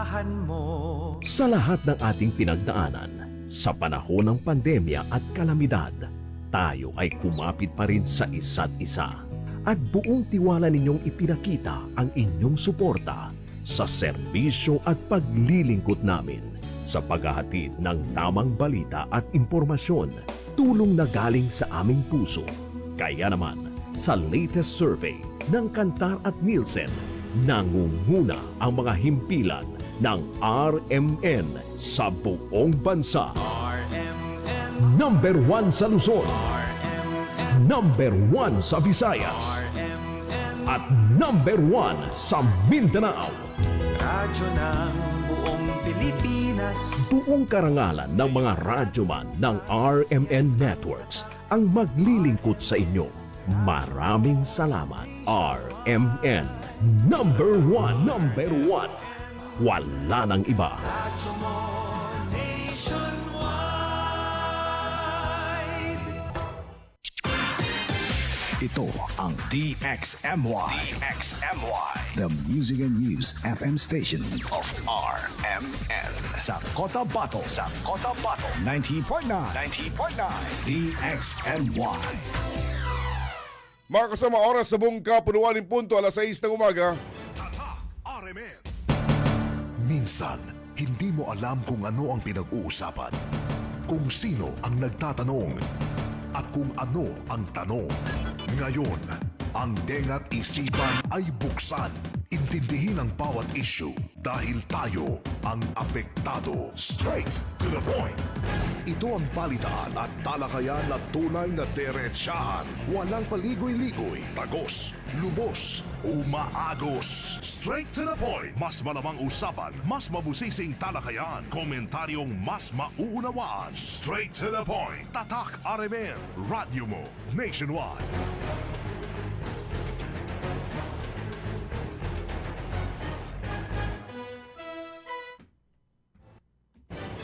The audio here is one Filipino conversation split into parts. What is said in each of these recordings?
samahan mo. Sa lahat ng ating pinagdaanan, sa panahon ng pandemya at kalamidad, tayo ay kumapit pa rin sa isa't isa. At buong tiwala ninyong ipinakita ang inyong suporta sa serbisyo at paglilingkod namin sa paghahatid ng tamang balita at impormasyon, tulong na galing sa aming puso. Kaya naman, sa latest survey ng Kantar at Nielsen, nangunguna ang mga himpilan ng RMN sa buong bansa. RMN, Number 1 sa Luzon, RMN, number 1 sa Visayas, RMN. at number 1 sa Mindanao. Radyo ng buong Pilipinas. Buong karangalan ng mga radyoman ng RMN Networks ang maglilingkod sa inyo. Maraming salamat, RMN. Number 1, number 1. Wala nang iba. Radyo mo nationwide. Ito ang DXMY. The Music and News FM station of RMN. Sa Cotabato. 90.9. DXMY. Mga kasama, oras sa buong kapunuan punto, alas 6 ng umaga. RMN. Minsan, hindi mo alam kung ano ang pinag-uusapan, kung sino ang nagtatanong, at kung ano ang tanong. Ngayon, ang tenga't isipan ay buksan. Intindihin ang bawat issue dahil tayo ang apektado. Straight to the point. Ito ang balitaan at talakayan na tunay na derechahan. Walang paligoy-ligoy, tagos, lubos, umaagos. Straight to the point. Mas malamang usapan, mas mabusising talakayan, komentaryong mas mauunawaan. Straight to the point. Tatak RMN. Radyo mo nationwide.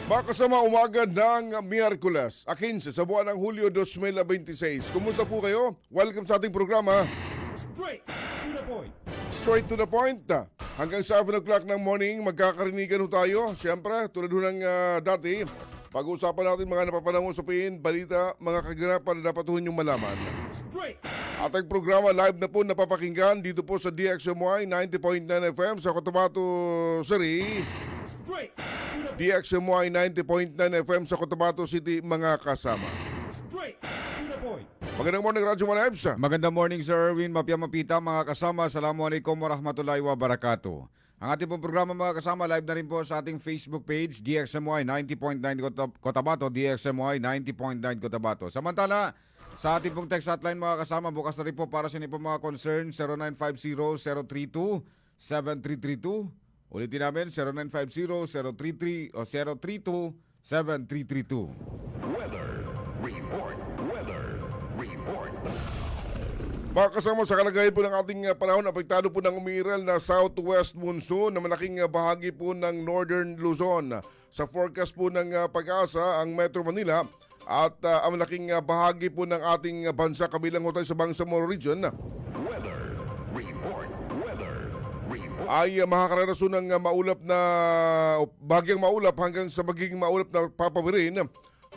Mga kasama, umaga ng Miyerkules, 15 sa buwan ng Hulyo 2026. Kumusta po kayo? Welcome sa ating programa. Straight to the point. Straight to the point. Hanggang 7 o'clock ng morning, magkakarinigan ho tayo. Siyempre, tulad ho ng dati, pag-uusapan natin mga napapanahon usapin, balita, mga kaganapan na dapat ho ninyong malaman. Straight. Ating programa live na po napapakinggan dito po sa DXMY 90.9 FM sa Cotabato City. Straight to the point. DXMY 90.9 FM sa Cotabato City, mga kasama. Straight to the point. Magandang morning, Radyo Manebs. Magandang morning, Sir Erwin Mapia Mapita, mga kasama. Assalamualaikum warahmatullahi wabarakatuh. Ang ating pong programa, mga kasama, live na rin po sa ating Facebook page, DXMY 90.9 Cotabato, DXMY 90.9 Cotabato. Samantala, sa ating pong text hotline, mga kasama, bukas na rin po para sa inyo po mga concern, 0950-032-7332. Ulitin namin, 0950-033 o 032-7332. Mga kasama, sa kalagayan po ng ating panahon, apektado po ng umiiral na southwest monsoon na malaking bahagi po ng northern Luzon. Sa forecast po ng Pag-asa, ang Metro Manila at ang malaking bahagi po ng ating bansa kabilang hotel sa Bangsamoro Region ay makakaranasan ng maulap na bahagyang maulap hanggang sa magiging maulap na papawirin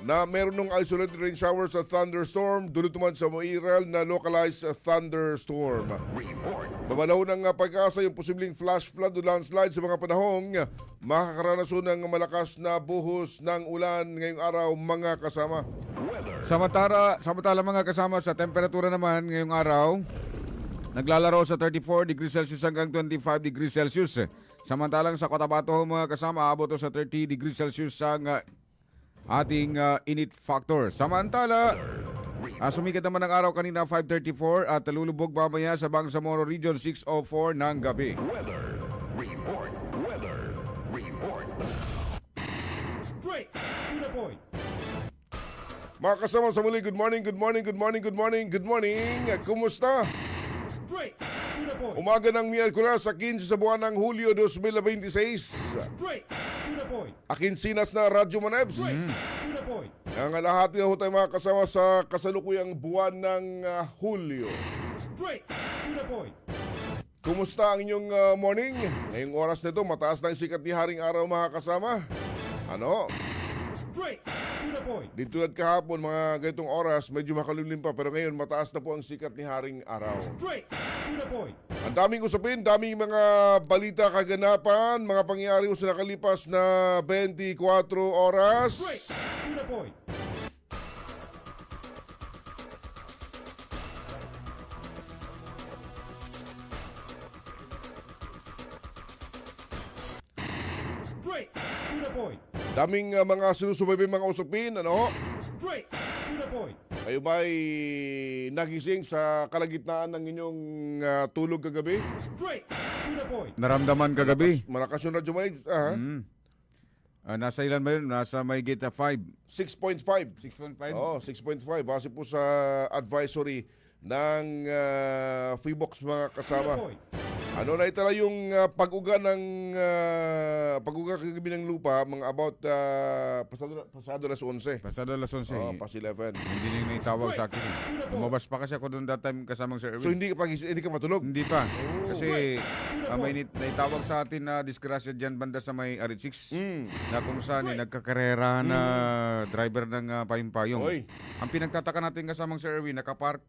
na meron ng isolated rain showers at thunderstorm, dulot naman sa mairal na localized thunderstorm. Babalaw ng Pag-asa yung posibleng flash flood o landslide sa mga panahong makakaranasan ng malakas na buhos ng ulan ngayong araw, mga kasama. Samantala mga kasama, sa temperatura naman ngayong araw, naglalaro sa 34 degrees Celsius hanggang 25 degrees Celsius. Samantalang sa Cotabato, mga kasama, abot sa 30 degrees Celsius ang ating init factor. Samantala, sumikat naman ang araw kanina 5:34 at lulubog mamaya sa Bangsamoro Region 6:04 ng gabi. Straight to the point. Mga kasama, sa muli, good morning. Kumusta? Straight to the point. Umaga ng Miyerkules sa 15 sa buwan ng Hulyo 2026. Straight to the point. Akinsinas na Radyo Manebs. Straight to the point. Ang lahat na ho tayo mga kasama sa kasalukuyang buwan ng Hulyo. Straight to the point. Kumusta ang inyong morning? Ngayong oras nito, mataas na ang sikat ni Haring Araw mga kasama. Ano? Straight to the point. Dito at kahapon, mga ganitong oras, medyo makalimlim pa. Pero ngayon, mataas na po ang sikat ni Haring Araw. Straight to the point. Ang daming usapin, daming mga balita kaganapan, mga pangyayari sa nakalipas na 24 oras. Straight to the point. Straight to the point. Daming mga sinusubaybay mga usapin, ano? Straight to the point. Kayo ba'y nagising sa kalagitnaan ng inyong tulog kagabi? Straight to the point. Naramdaman kagabi. Malakas yung radyo Mike. Ah, Nasa ilan ba yun? Nasa may gate 5. 6.5. 6.5? Oh, 6.5. Base po sa advisory ng Freebox mga To the kasama. point. Ano na itala yung pag-uga ng pag-uga kagabi ng lupa, mga about pasado alas 11. Pasado alas 11. Oh, pas 11. Hindi na naitawag sa akin. Lumabas pa kasi ako doon that time kasamang Sir So Erwin. hindi ka matulog. Hindi pa. Kasi To the may point. naitawag sa atin na disgrasya dyan banda sa may Arit 6. Mm. Na kung saan nagkakarera na driver ng payong-payong. Oy. Ang pinagtataka natin kasamang Sir Erwin, nakapark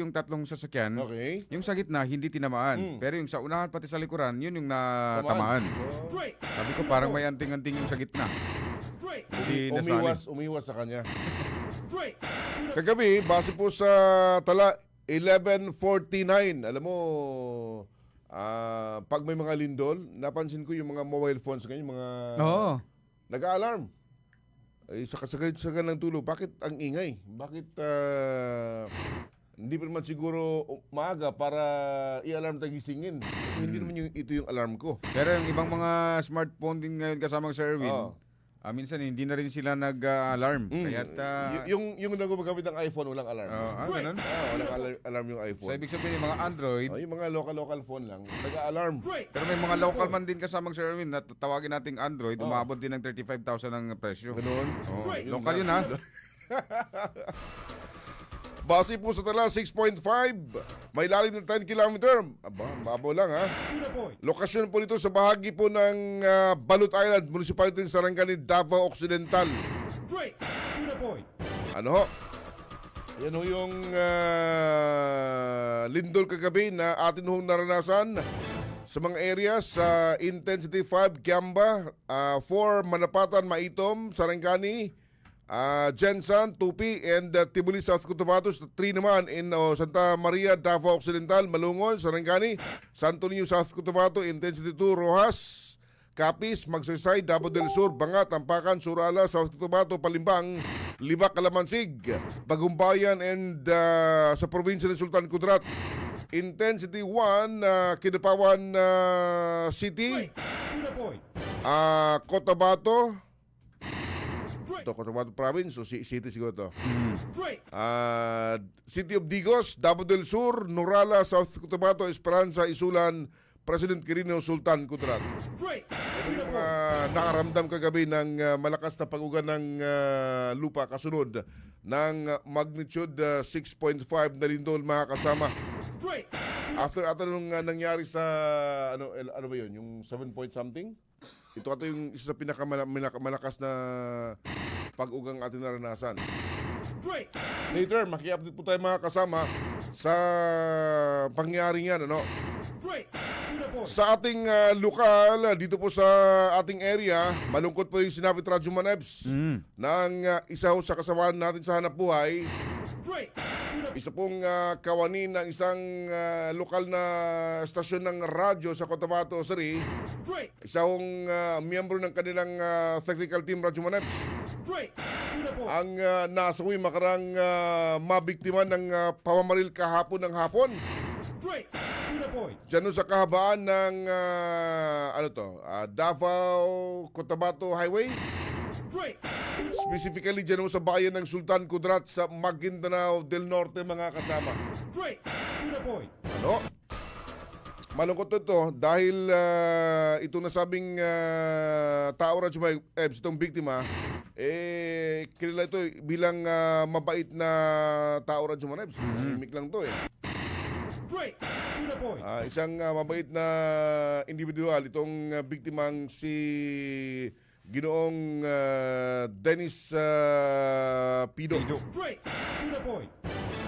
yung tatlong sasakyan. Okay. Yung sa gitna, hindi tinamaan. Pero yung sa unahan pati sa likuran, yun yung natamaan. Straight. Sabi ko parang may anting-anting yung sa gitna. Straight. Hindi nasali. Umiwas sa kanya. Straight to the Kagabi, base po sa tala 11:49, alam mo, pag may mga lindol, napansin ko yung mga mobile phones ngayon, mga Oo. nag-a-alarm. Ay, sa ng tulog, bakit ang ingay? Bakit hindi pa naman siguro maaga para i-alarm tagisingin? Hindi naman ito yung alarm ko. Pero yung ibang mga smartphone din ngayon kasamang Sir Erwin, Oo. minsan hindi na rin sila nag-alarm. Mm. Kaya't, yung gumagamit ng iPhone, walang alarm. ganun. Walang alarm yung iPhone. So, ibig sabihin yung mga Android, Yung mga local phone lang, nag-a-alarm. straight. pero may mga local man din kasamang Sir Erwin na tawagin nating Android, umabot din ng 35,000 ang presyo. Ganun. Oo, Straight. local yun ha. Base po sa tala, 6.5. May lalim ng 10 kilometer. Aba, mababaw lang ha. To the point. Lokasyon po nito sa bahagi po ng Balut Island, Municipality ng Sarangani, Davao Occidental. Straight to the point. Ano ho? Yan ho yung lindol kagabi na atin hong naranasan sa mga areas sa Intensity 5, Kiamba, 4, Manapatan, Maitom, Sarangani, Jensan, Tupi, and Tibuli, South Cotabato. 3 naman in Santa Maria, Davao Occidental, Malungon, Sarangani, Santo Niño, South Cotabato, Intensity 2, Rojas, Capiz, Magsaysay, Davao del Sur, Bangat, Tampakan, Surala, South Cotabato, Palimbang, Libak, Calamansig, Bagumbayan, and sa probinsya ng Sultan Kudarat. Intensity 1, Kidapawan City, Straight to the point. Cotabato, Straight. ito Cotabato Province, so city siguro to. Straight. City of Digos, Davao del Sur, Norala, South Cotabato, Esperanza, Isulan, President Quirino, Sultan Kudarat. Straight to Ito the yung point. nakaramdam kagabi ng malakas na pag-uga ng lupa kasunod ng magnitude 6.5 na lindol mga kasama. Straight. After nung nangyari sa ano ba 'yun, yung 7 point something? Ito yung isa sa pinakamalakas na pag-ugang ating naranasan. Straight. Later, maki-update po tayo mga kasama sa pangyari yan, ano? Straight to the point. Sa ating lokal, dito po sa ating area, malungkot po yung sinabi Radyo Manebs ng isa ho sa kasamahan natin sa hanap buhay. Straight to the Isa pong kawani ng isang lokal na estasyon ng radyo sa Cotabato City. straight. Isa hong miyembro ng kanilang technical team Radyo Manebs. Straight to the point. Ang nasawi makarang mabiktima ng pamamaril kahapon ng hapon. Straight to the point. Diyan sa kahabaan ng Davao Cotabato Highway. Straight. Specifically dyan sa bayan ng Sultan Kudarat sa Maguindanao del Norte mga kasama. Straight to the point. Ano? Malungkot ito dahil itong nasabing tao Radyo Ebs, itong biktima, kilala ito bilang mabait na tao Radyo Ebs. Simik lang to Straight to the point. Isang mabait na individual itong biktimang si Ginoong Dennis Pido. Straight to the point.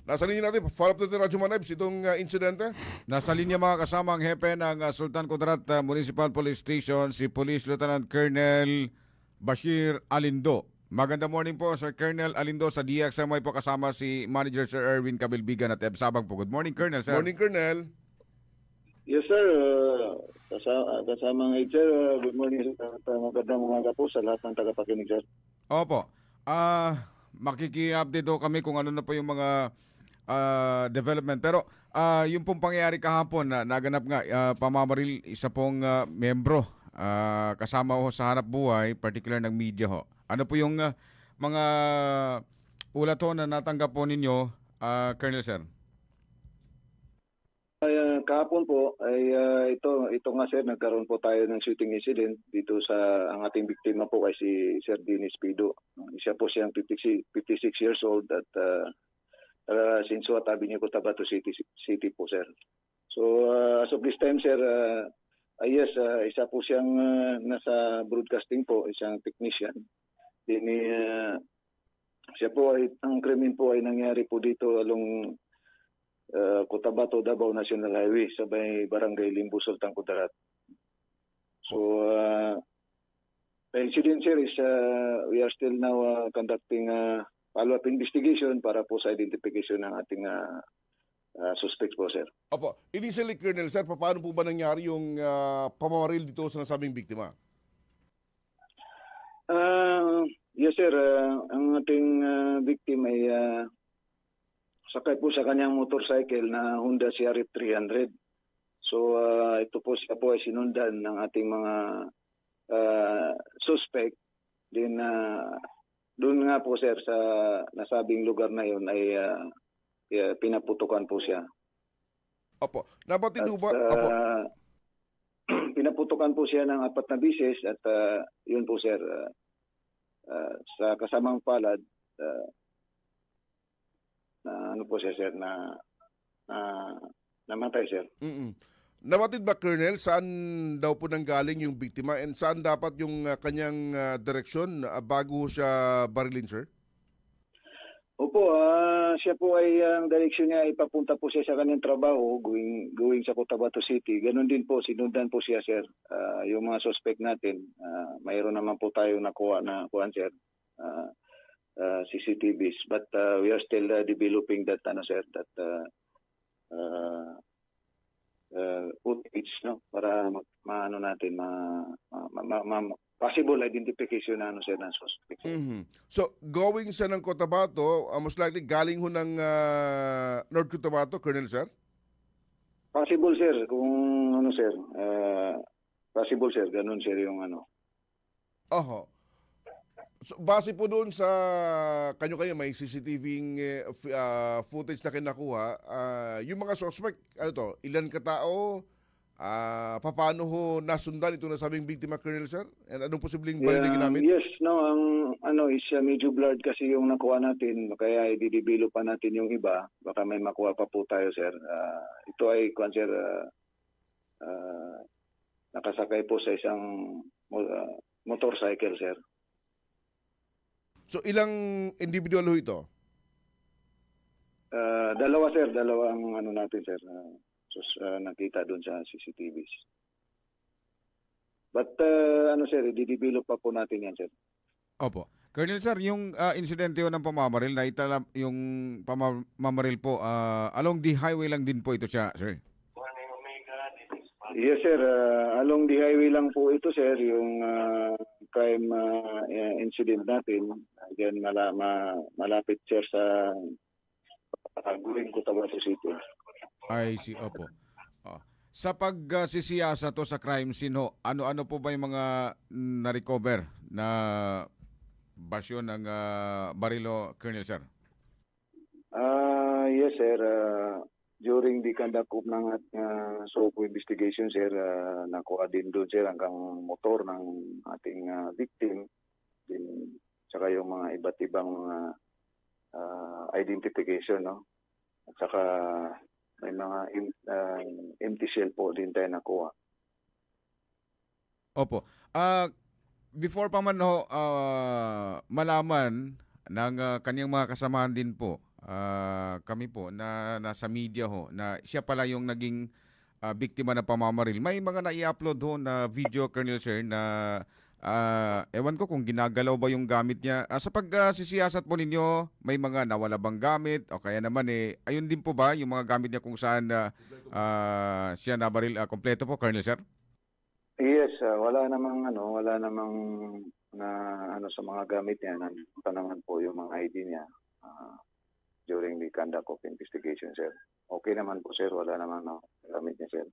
Nasa linya natin, follow up natin Radyo Manebs itong insidente. Nasa linya mga kasama ang hepe ng Sultan Kudarat Municipal Police Station, si Police Lieutenant Colonel Bashir Alindo. Magandang morning po, Sir Colonel Alindo. Sa DXMY po kasama si Manager Sir Erwin Cabilbigan at Eb Sabang po. Good morning, Colonel, sir. Morning, Colonel. Yes, sir. Kasamang sir. Good morning, sir. Magandang umaga po sa lahat ng tagapakinig, sir. Opo. Makiki-update do kami kung ano na po yung mga development. Pero yung pong pangyayari kahapon na naganap nga, pamamaril isa pong membro kasama ho sa hanap buhay, particular ng media ho. Ano po yung mga ulat ho na natanggap po ninyo, Colonel, sir? Kahapon po ay ito nga sir, nagkaroon po tayo ng shooting incident dito sa ang ating biktima po ay si Sir Dennis Pido. Siya po siyang 56 years old at Sinsuat Avenue, Cotabato City po, sir. So as of this time, sir, yes, isa po siyang nasa broadcasting po, isang technician. Din siya po ay ang krimen po ay nangyari po dito along Cotabato Davao National Highway sa may Barangay Limbu, Sultan Kudarat. So the incident, sir, is we are still now conducting follow-up investigation para po sa identification ng ating suspects po, sir. Opo, initially, Colonel, sir, paano po ba nangyari yung pamamaril dito sa nasabing biktima? Yes, sir. Ang ating victim ay sakay po sa kanyang motorcycle na Honda CRF 300. So ito po siya po ay sinundan ng ating mga suspect. Then doon nga po, sir, sa nasabing lugar na yon ay pinaputukan po siya. Opo, nabatid At, ba? Opo. Pinaputukan po siya ng 4 na bisis at yun po, sir, sa kasamang palad na ano po siya, sir, na namatay, sir. Nabatid ba, Colonel, saan daw po nanggaling yung biktima and saan dapat yung kanyang direksyon bago siya barilin, sir? Opo, siya po ay ang direksyon niya ay papunta po siya sa kanyang trabaho going sa Cotabato City. Ganon din po, sinundan po siya, sir. Yung mga suspect natin, mayroon naman po tayo nakuha na kuhan, sir, CCTVs. But we are still developing that, sir, that footage, no, para maano natin possible identification na sir ng suspect. So, going siya ng Cotabato, most likely galing ho ng North Cotabato, Colonel, sir? Possible, sir, kung ano, sir. Possible, sir, ganun, sir, yung ano. Oho. So, base po doon sa kanyo-kanyo may CCTV footage na kinakuha, yung mga suspect, ano to, ilan katao, paano ho nasundan ito na sabing biktima, Colonel, sir? And anong posibleng baliligin namin? Yes, no, ang ano is medyo blurred kasi yung nakuha natin, kaya i-develop pa natin yung iba, baka may makuha pa po tayo, sir. Ito ay, sir, nakasakay po sa isang motorcycle, sir. So, ilang individual ho ito? Dalawa, sir. Dalawang ano natin, sir. Nakita doon sa CCTVs. But, sir, i-develop pa po natin yan, sir. Opo. Colonel, sir, yung insidente ho ng pamamaril, yung pamamaril po, along the highway lang din po ito siya, sir? Yes, sir. Along the highway lang po ito, sir, yung crime incident natin. Again, malapit, sir, sa Guling, Cotabato City. I see, opo. Sa pagsisiyasa to sa crime scene ho, ano-ano po ba yung mga na-recover na basyon ng barilo, Colonel, sir? Yes, sir. During the conduct of ng SOCO investigation, sir, nakuha din doon, sir, hanggang motor ng ating victim, din, saka yung mga iba't ibang identification, no? At saka may mga empty shell po din tayo nakuha. Opo. Before pa man ho, malaman ng kanyang mga kasamahan din po, kami po na nasa media ho, na siya pala yung naging biktima ng pamamaril. May mga nai-upload ho na video, Colonel Sir, na ewan ko kung ginagalaw ba yung gamit niya. Sa pagsisiyasat po ninyo, may mga nawala bang gamit? O kaya naman ayun din po ba yung mga gamit niya kung saan siya nabaril? Kompleto po, Colonel Sir? Yes, wala namang na sa mga gamit niya. Nandun naman po yung mga ID niya during the conduct of investigation, sir. Okay naman po, sir. Wala namang gamit niya, sir.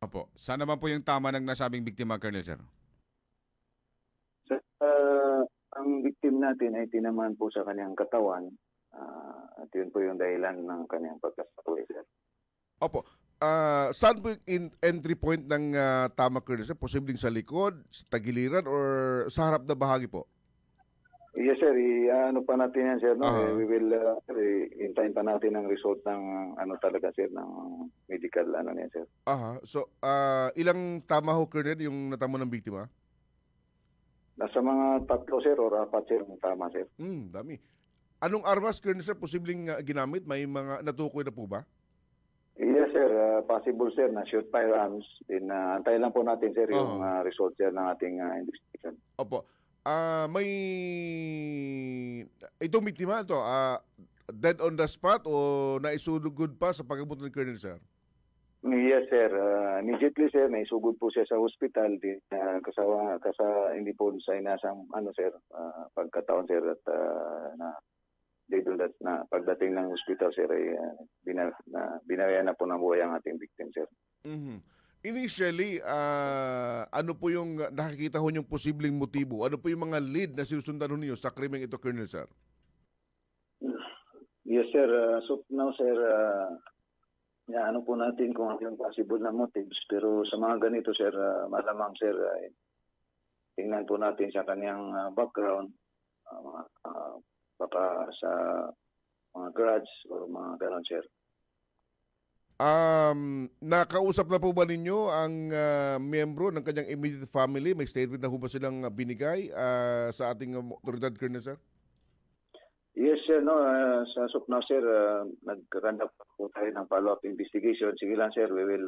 Opo. Saan naman po yung tama ng nasabing biktima, Colonel Sir? Sir, ang victim natin ay tinamaan po sa kanyang katawan. At yun po yung dahilan ng kanyang pagkasakit, sir. Opo. Saan po yung entry point ng tama, Colonel Sir? Posibleng sa likod, sa tagiliran, or sa harap na bahagi po? Yes, sir. Ano pa natin yan, sir. No? Aha. We will hintayin pa natin ang result ng talaga, sir, ng medical niya, sir. Aha. So, ilang tama ho, Colonel, yung natamo ng biktima? Nasa mga 3, sir, o 4, sir, ang tama, sir. Dami. Anong armas, Colonel Sir, posibleng ginamit? May mga natukoy na po ba? Yes, sir. Possible, sir, na shoot firearms. Antayin lang po natin, sir, yung result, sir, ng ating investigation. Opo. May itong biktima to, dead on the spot o naisugod pa sa pag-abot ng Colonel Sir? Yes, sir. Immediately, sir, naisugod po siya sa hospital. Hindi po sa inasang, sir, pagkataon, sir, at na pagdating ng hospital, sir, ay binawian na po ng buhay ang ating victim, sir. Mhm. Initially, ano po yung nakikita ho yung posibleng motibo? Ano po yung mga lead na sinusundan ho ninyo sa krimeng ito, Colonel Sir? Yes, sir. So now, sir, ano po natin kung ano yung possible na motives. Pero sa mga ganito, sir, malamang, sir, tingnan po natin sa kanyang background, baka sa mga grudge o mga ganon, sir. Nakausap na po ba ninyo ang miyembro ng kanyang immediate family? May statement na ho ba silang binigay sa ating otoridad, Colonel Sir? Yes, sir. No, sa SUPNAW, sir, nagkakandak po tayo ng follow-up investigation. Sige lang, sir. We will,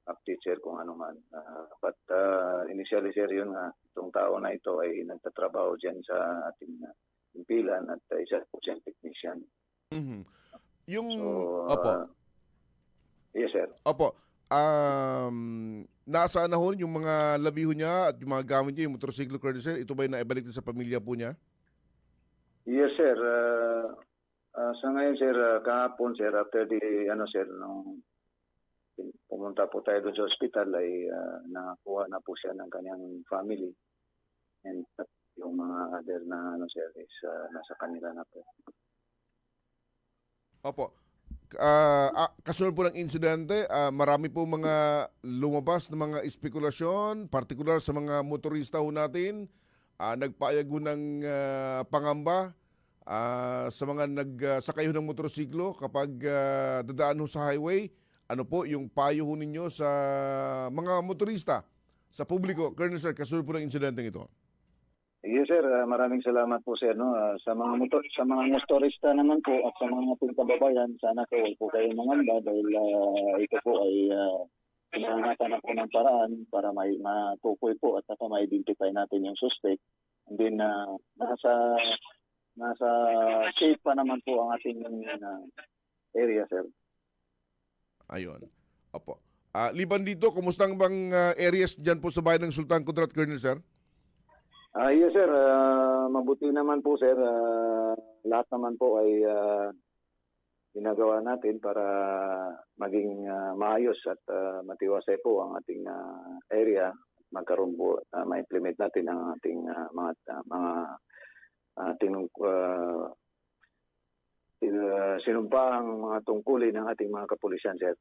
update, sir, kung ano man. But initially, sir, yun nga, itong tao na ito ay nagtatrabaho dyan sa ating impilan at isa po siyang technician. Mhm. Yung, So, opo. Yes, sir. Opo. Nasaan na ho yung mga labiho niya at yung mga gamit niya, yung motorsiklo, Colonel Sir? Ito ba yung naibalik sa pamilya po niya? Yes, sir. Sa ngayon, sir, kahapon, sir, after nung pumunta po tayo doon sa hospital, ay nakakuha na po siya ng kanyang family. And yung mga other na, sir, is nasa kanila na po. Opo. Kasunod po ng insidente, marami po mga lumabas na mga espekulasyon, partikular sa mga motorista ho natin, nagpayag ho ng pangamba sa mga nagsakay ho ng motorsiklo kapag dadaan ho sa highway. Ano po yung payo ho ninyo sa mga motorista, sa publiko? Colonel Sir, kasunod po ng insidente ito. Yes, sir. Maraming salamat po, sir. No? Sa mga motorista naman po at sa mga ating kababayan, sana po huwag po kayong mangamba dahil ito po ay pinangatan na po ng paraan para matukoy po at saka ma-identify natin yung suspect. And then, nasa safe pa naman po ang ating area, sir. Ayun. Opo. Liban dito, kumusta ang bang areas dyan po sa bayan ng Sultan Kudarat, Colonel Sir? Yes, sir. Mabuti naman po, sir. Lahat naman po ay ginagawa natin para maging maayos at matiwasay po ang ating area. Magkaroon po, ma-implement natin ang ating sinumpang mga tungkulin ng ating mga kapulisan, sir.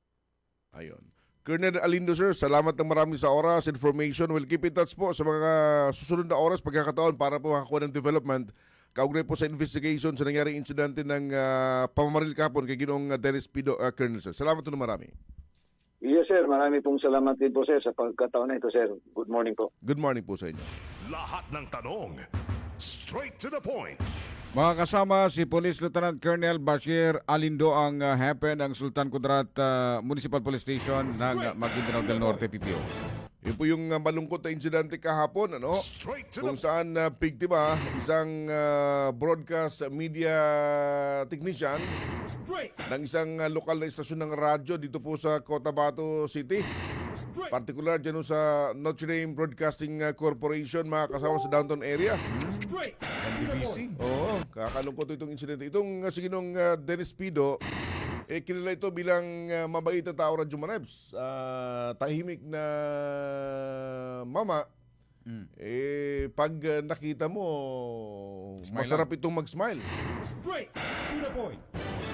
Ayun. Colonel Alindo, sir, salamat ng marami sa oras, information. We'll keep in touch po sa mga susunod na oras, pagkakataon para po makakuha ng development kaugnay po sa investigation sa nangyaring insidente ng pamamaril kahapon kay Ginoong Dennis Pido, Colonel, sir. Salamat po na marami. Yes, sir. Marami pong salamat din po, sir, sa pagkataon na ito, sir. Good morning po. Good morning po sa inyo. Lahat ng tanong, straight to the point. Mga kasama, si Police Lieutenant Colonel Bashir Alindo ang hepe ng Sultan Kudarat Municipal Police Station ng Maguindanao del Norte, PPO. Yun po yung malungkot na insidente kahapon, ano? Straight to Kung the saan biktima, isang broadcast media technician ng isang lokal na istasyon ng radyo dito po sa Cotabato City. Particular dyan sa Notre Dame Broadcasting Corporation, mga kasama sa downtown area. NDBC. Oo, kakalungkot itong insidente. Itong si Ginong Dennis Pido, kilala ito bilang mabait na tao, Radyo Manebs. Tahimik na mama. Pag nakita mo, Smile masarap itong mag-smile. Straight to the point.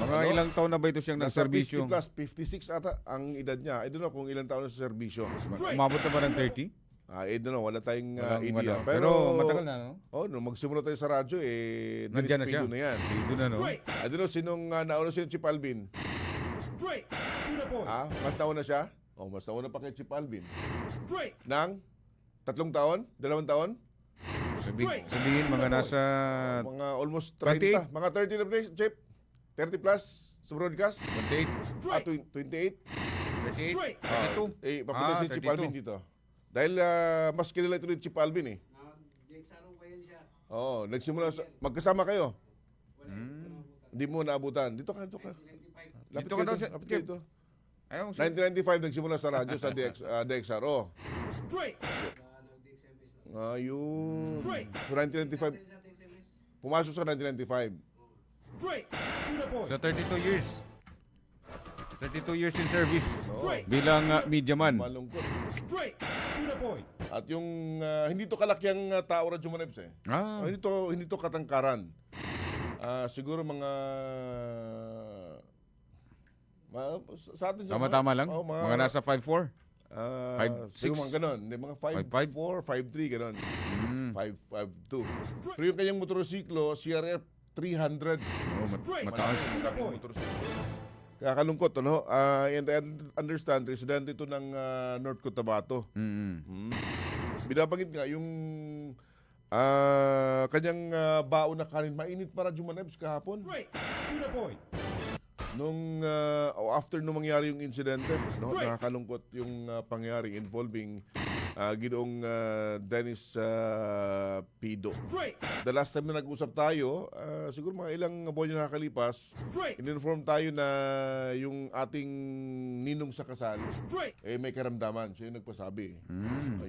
Mga ilang taon na ba ito siyang Nasa nagserbisyo? 50 plus, 56 ata ang edad niya. I don't know kung ilang taon na sa serbisyo. Umabot na ba ng 30? I don't know, wala tayong Walang- idea. wala. Pero matagal na, no? Oh, nung magsimula tayo sa radyo, Dennis Nandiyan na siya. Pido na yan. Doon na, no? I don't know, sinong nauna si Chip Alvin? Straight to the point. Mas nauna siya? Oh, mas nauna pa kay Chip Alvin. Straight. Nang 3 taon? 2 taon? Sabihin, mga nasa... Mga almost 30. 28. Mga 30 na plus, Chip? 30 plus sa broadcast? 28, 28? 38, 32. Papunta si Chip 32. Alvin dito. Dahil mas kilala ito ni Chip Alvin eh. Oo, nagsimula magkasama kayo. Hindi mo naabutan. Dito ka. Lapit Dito ka daw, lapit ka dito. Ayaw, 1995 nagsimula sa radyo sa DXRO. Straight. Ayun. 1995. Pumasok sa 1995. Straight to the point. sa 32 years. 32 years in service Straight. bilang media man. Malungkot. Straight to the point. At yung hindi to kalakyang tao, Radyo Manebs eh. Hindi to katangkaran. Siguro mga sa atin Tama-tama lang. Oh, mga nasa 5'4". 5'6". Siguro mga ganon. Hindi, mga 5'4", 5'3", ganon. 5'2". Pero yung kanyang motorsiklo, CRF 300. Mataas. Kakalungkot, ano? And I understand, resident ito ng North Cotabato. Binabanggit nga yung kanyang baon na kanin. Mainit para Jumanebs kahapon. Straight to the point. Nung after nung mangyari yung insidente, no, nakakalungkot yung pangyari involving Ginoong Dennis Pido. The last time na nag-usap tayo, siguro mga ilang buwan na nakakalipas, in-inform tayo na yung ating ninong sa kasal may karamdaman. Siya yung nagpasabi.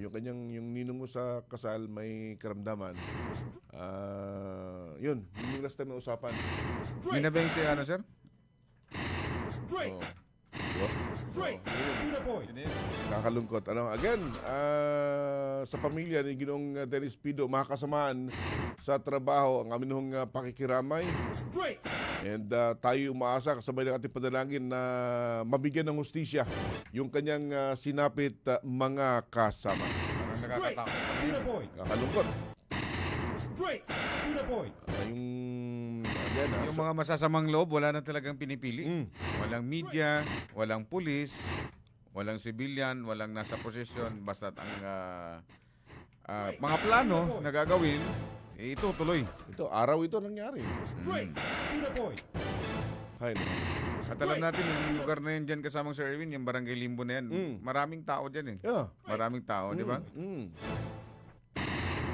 Yung ninong mo sa kasal may karamdaman. Yun yung last time na usapan. Yun na ba yung si ano, sir? Straight. Oh. Straight to the point. Kakalungkot. Again, sa pamilya ni Ginoong Dennis Pido, mga kasamaan sa trabaho, ang amin hong pakikiramay. Straight. And tayo umaasa kasabay ng ating panalangin na mabigyan ng hustisya yung kanyang sinapit mga kasama. Parang Straight nakakatakot. to the point. Kakalungkot. Straight to the point. Yung mga masasamang loob, wala na talagang pinipili. Walang media, walang pulis, walang civilian, walang nasa posisyon. Basta ang mga plano na gagawin, ito tuloy. Ito, araw ito nangyari. Straight to the point. Hay, no. At alam natin, yung lugar na yan dyan kasamang Sir Erwin, yung Barangay Limbo na yan, maraming tao dyan eh. Yeah. Maraming tao, di ba?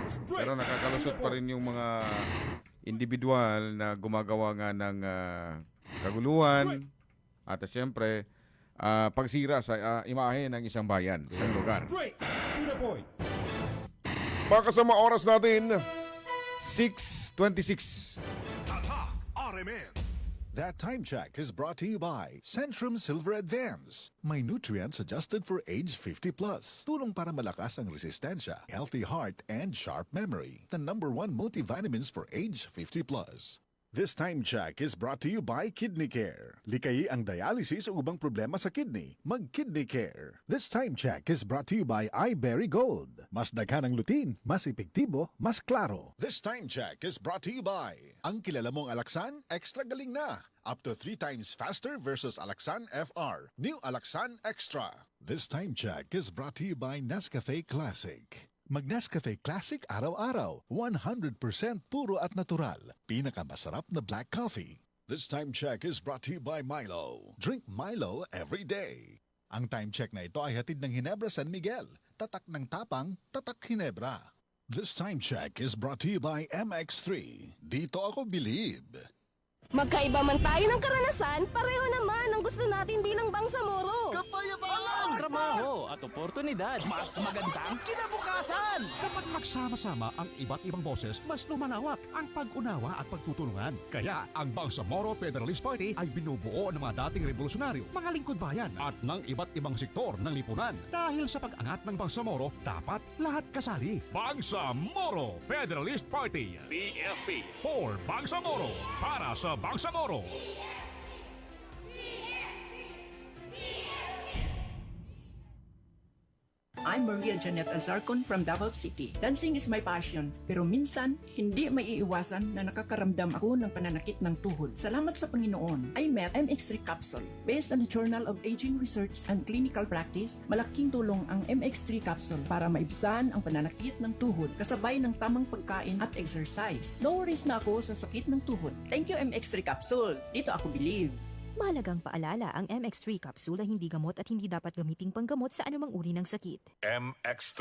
Pero nakakalusot pa rin yung mga individual na gumagawa nga ng kaguluhan at siyempre pagsira sa imahe ng isang bayan, isang lugar. Straight to the point. Mga kasama, oras natin. 6:26. Tatak RMN. That time check is brought to you by Centrum Silver Advance. May nutrients adjusted for age 50 plus. Tulong para malakas ang resistensya, healthy heart, and sharp memory. The #1 multivitamins for age 50 plus. This time check is brought to you by Kidney Care. Likayi ang dialysis o ubang problema sa kidney. Mag-Kidney Care. This time check is brought to you by iBerry Gold. Mas daghan ang lutin, mas epektibo, mas klaro. This time check is brought to you by ang kilala mong Alaxan, extra galing na. Up to 3 times faster versus Alaxan FR. New Alaxan Extra. This time check is brought to you by Nescafe Classic. Mag-Nescafe Classic araw-araw. 100% puro at natural. Pinakamasarap na black coffee. This time check is brought to you by Milo. Drink Milo every day. Ang time check na ito ay hatid ng Ginebra San Miguel. Tatak ng tapang, tatak Ginebra. This time check is brought to you by MX3. Dito ako believe. Magkaiba man tayo ng karanasan, pareho naman ang gusto natin bilang Bangsamoro. Kapayapaan! Trabaho at oportunidad. Mas magandang kinabukasan. Kapag magsama-sama ang iba't ibang boses, mas lumalawak ang pag-unawa at pagtutulungan. Kaya ang Bangsamoro Federalist Party ay binubuo ng mga dating revolusyonaryo, mga lingkod bayan at ng iba't ibang sektor ng lipunan. Dahil sa pag-angat ng Bangsamoro, dapat lahat kasali. Bangsamoro Federalist Party. BFP for Bangsamoro. Para sa Bangsamoro. I'm Maria Janet Azarcon from Davao City. Dancing is my passion, pero minsan, hindi maiiwasan na nakakaramdam ako ng pananakit ng tuhod. Salamat sa Panginoon, I met MX3 Capsule. Based on the Journal of Aging Research and Clinical Practice, malaking tulong ang MX3 Capsule para maibsan ang pananakit ng tuhod kasabay ng tamang pagkain at exercise. No worries na ako sa sakit ng tuhod. Thank you MX3 Capsule. Dito ako believe. Mahalagang paalala, ang MX3 capsule ay hindi gamot at hindi dapat gamiting panggamot sa anumang uri ng sakit. MX3.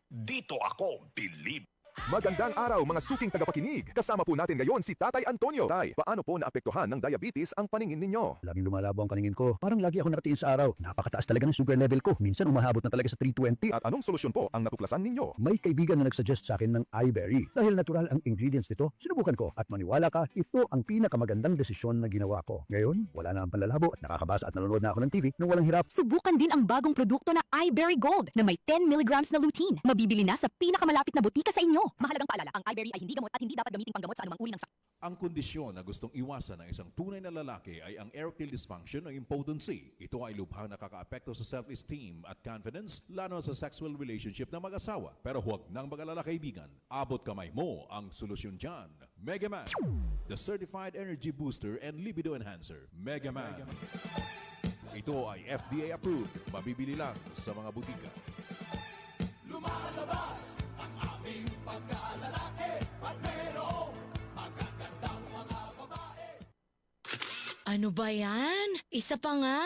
Dito ako believe. Magandang araw mga suking tagapakinig. Kasama po natin ngayon si Tatay Antonio. Tay, paano po naapektuhan ng diabetes ang paningin ninyo? Laging lumalabo ang paningin ko. Parang lagi ako nakatiin sa araw. Napakataas talaga ng sugar level ko. Minsan umahabot na talaga sa 320. At anong solusyon po ang natuklasan ninyo? May kaibigan na nagsuggest sa akin ng iBerry. Dahil natural ang ingredients nito, sinubukan ko. At maniwala ka, ito ang pinakamagandang desisyon na ginawa ko. Ngayon, wala na ang panlalabo at nakakabasa at nanonood na ako ng TV nang walang hirap. Subukan din ang bagong produkto na iBerry Gold na may 10 mg na lutein. Mabibili na sa pinakamalapit na butika sa inyo. Mahalagang paalala, ang iBerry ay hindi gamot at hindi dapat gamitin panggamot sa anumang uri ng sakit. Ang kondisyon na gustong iwasan ng isang tunay na lalaki ay ang erectile dysfunction o impotency. Ito ay lubhang nakakaapekto sa self-esteem at confidence, lalo sa sexual relationship ng mag-asawa. Pero huwag nang mag-alala kaibigan, abot kamay mo ang solusyon dyan. Mega Man, the certified energy booster and libido enhancer. Mega Man. Ito ay FDA approved. Mabibili lang sa mga butika. Lumalabas ang aming pagkalalaki at mayroong magagandang mga babae. Ano ba yan? Isa pa nga.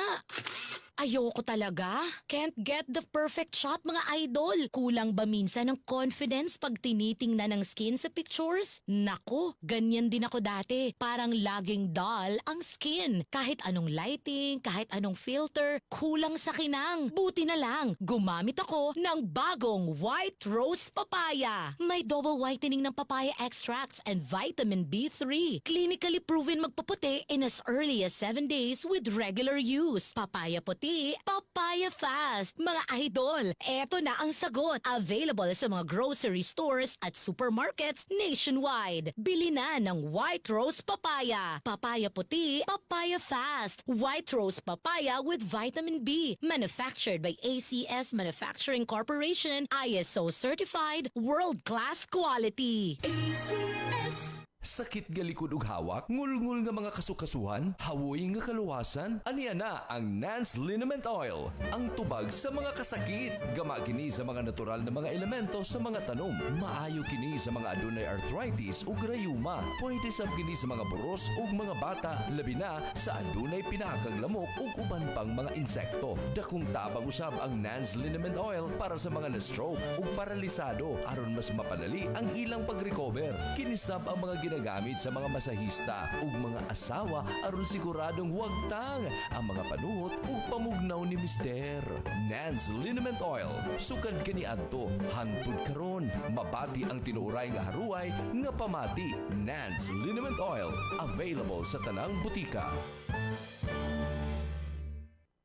Ayoko talaga. Can't get the perfect shot, mga idol. Kulang ba minsan ng confidence pag tinitingnan ng skin sa pictures? Nako, ganyan din ako dati. Parang laging dull ang skin. Kahit anong lighting, kahit anong filter, kulang sa kinang. Buti na lang, gumamit ako ng bagong White Rose Papaya. May double whitening ng papaya extracts and vitamin B3. Clinically proven magpaputi in as early as 7 days with regular use. Papaya puti, papaya fast. Mga idol, eto na ang sagot. Available sa mga grocery stores at supermarkets nationwide. Bili na ng White Rose Papaya. Papaya puti, papaya fast. White Rose Papaya with vitamin B. Manufactured by ACS Manufacturing Corporation. ISO certified, world-class quality. ACS. Sakit galikod ug hawak, ngulngul nga mga kasukasuhan, hawoy nga kaluwasan, aniya na ang Nance Liniment Oil. Ang tubag sa mga kasakit. Gama kini sa mga natural na mga elemento sa mga tanom. Maayo kini sa mga adunay arthritis ug rayuma. Pwede sab kini sa mga boros ug mga bata, labi na sa adunay pinakang lamok ug uban pang mga insekto. Dakong tabang usab ang Nance Liniment Oil para sa mga na-stroke ug paralisado aron mas mapadali ang ilang pag-recover. Kinisab ang mga ginagamit sa mga masahista ug mga asawa aron siguradong wagtang ang mga panuhot ug pamugnaw ni Mister. Nance Liniment Oil, sukad kani adto hangtod karon, mabati ang tinuoray nga haruay nga pamati. Nance Liniment Oil, available sa tanang butika.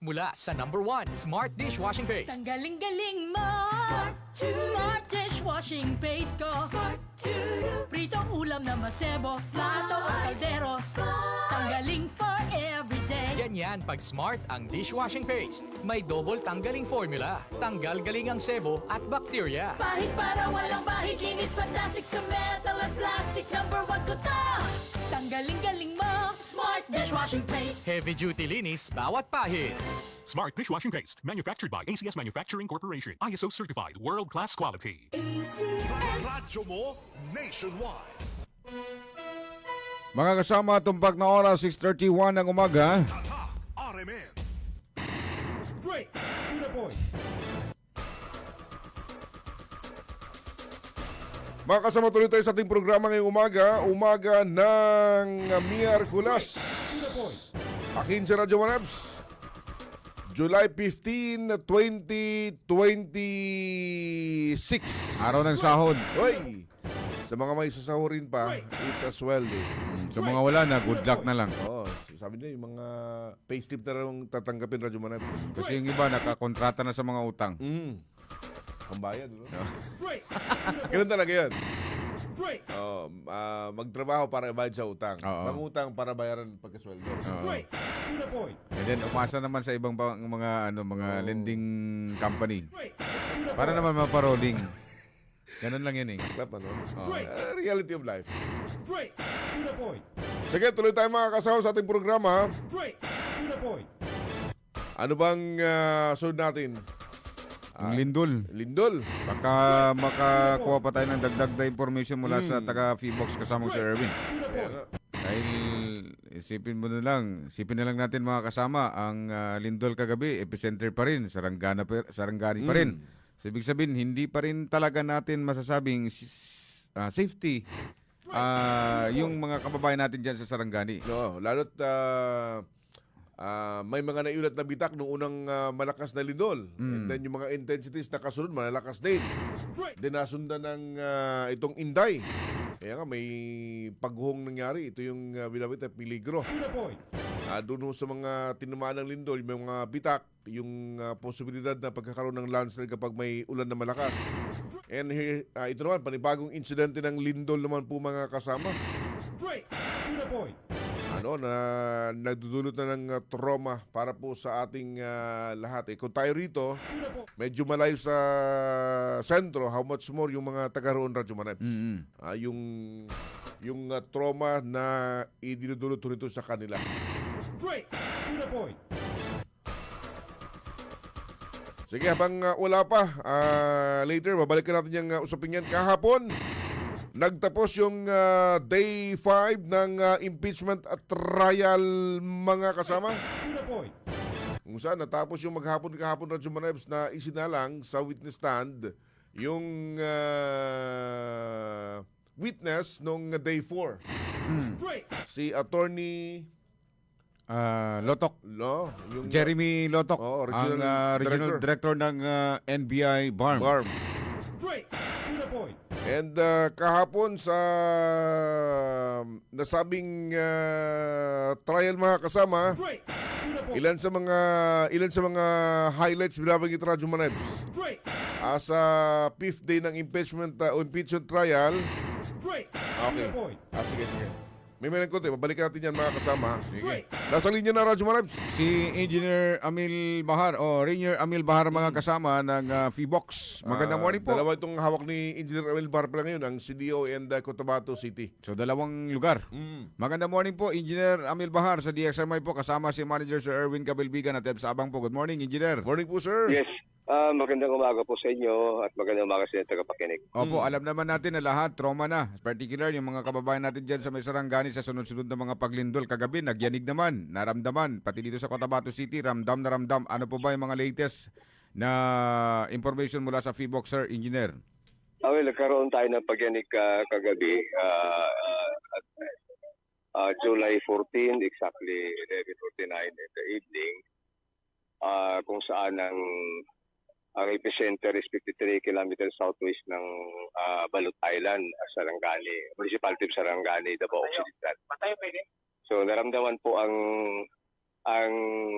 Mula sa #1 Smart Dishwashing Base. Ang galing-galing mo! Smart Dishwashing Dishwashing paste ko. Pritong ulam na masebo. Plato o kaldero. Tanggaling for everyday. Ganyan pag Smart ang dishwashing paste. May double tanggaling formula. Tanggal galing ang sebo at bakterya. Bahid para walang bahid. Linis fantastic sa metal at plastic. Number 1 ko to. Tanggaling-galing mo. Smart dishwashing paste. Heavy duty linis bawat pahid. Smart Dishwashing Paste, manufactured by ACS Manufacturing Corporation. ISO certified, world-class quality. Radyo mo nationwide. Mga kasama, tumpak na oras, 6:31 ng umaga. RMN. Straight to the point. Mga kasama, tuloy tayo sa ating programa ngayong umaga ng Miyerkules. Akin sa Radyo Manabs. July 15, 2026. Araw ng sahod. Oy! Sa mga may sasahurin pa, it's as well. Sa mga wala na, good luck na lang. Oo, sabi niya, yung mga payslip na lang tatanggapin, Radyo Manab. Kasi yung iba, nakakontrata na sa mga utang. Pambayad, no? Ganun talaga yan. Magtrabaho para ibayad sa utang. Mangutang para bayaran pagkasweldo. And then umasa naman sa ibang mga lending company. Para naman maparolling. Ganun lang yan eh. Reality of life. Sige, tuloy tayo mga kasama sa ating programa. Ano bang sunod natin? Ang lindol. Lindol. Baka makakuha pa tayo ng dagdag na information mula sa taga-Feebox kasamang Sir Erwin. Dahil isipin na lang natin mga kasama, ang lindol kagabi, epicenter pa rin, Sarangani pa rin. So ibig sabihin, hindi pa rin talaga natin masasabing safety yung mga kababayan natin dyan sa Sarangani. No, lalo't may mga naiulat na bitak nung unang malakas na lindol. And then yung mga intensities na kasunod, malalakas din. Then nasundan ng itong Inday. Kaya nga may pagguhong nangyari. Ito yung binabit na peligro. Doon sa mga tinamaan ng lindol, may mga bitak, yung posibilidad na pagkakaroon ng landslide kapag may ulan na malakas. And here, ito naman, panibagong insidente ng lindol naman po mga kasama. Straight to the point. Na nagdudulot na ng trauma para po sa ating lahat. Kung tayo rito, medyo malayo sa sentro, how much more yung mga taga-roon, Radyo Manabs. Yung trauma na idinudulot nito sa kanila. Straight to the point. Sige, habang wala pa, later, babalikan natin yung usapin yan. Kahapon, nagtapos yung day 5 ng impeachment at trial, mga kasama. Kung saan natapos yung kahapon Radyo Manabs na isinalang sa witness stand yung witness nung day 4. Si Attorney Lotok. Yung Jeremy Lotok, ang regional director ng NBI BARM. Straight to the point. And kahapon sa nasabing trial, mga kasama, ilan sa mga highlights binabanggit Radyo Manabs sa 5th day ng impeachment trial. Okay. Sige. May konti, babalikan natin yan, mga kasama. Sige. Nasa linya na, Radyo Manabs. Si Engineer Amil Bahar, Rainier Amil Bahar, mga kasama ng Feebox. Magandang morning po. Dalawa itong hawak ni Engineer Amil Bahar pala ngayon, ang CDO and Cotabato City. So, dalawang lugar. Magandang morning po, Engineer Amil Bahar sa DXRMI po, kasama si Manager Sir Erwin Cabilbigan at Ebs Abang po. Good morning, Engineer. Morning po, sir. Yes. Magandang umaga po sa inyo at magandang umaga sa inyo tagapakinig. Opo, alam naman natin na lahat trauma na. Particular yung mga kababayan natin dyan sa may Sarangani sa sunod-sunod na mga paglindol. Kagabi, nagyanig naman, naramdaman. Pati dito sa Cotabato City, ramdam na ramdam. Ano po ba yung mga latest na information mula sa Feebox, Sir Engineer? Well, nagkaroon tayo ng pagyanig kagabi. July 14, exactly 11:49 in the evening. Kung saan ang epicenter is 53 kilometers southwest ng Balut Island, Sarangani, Municipality of Sarangani, Davao Occidental. So naramdaman po ang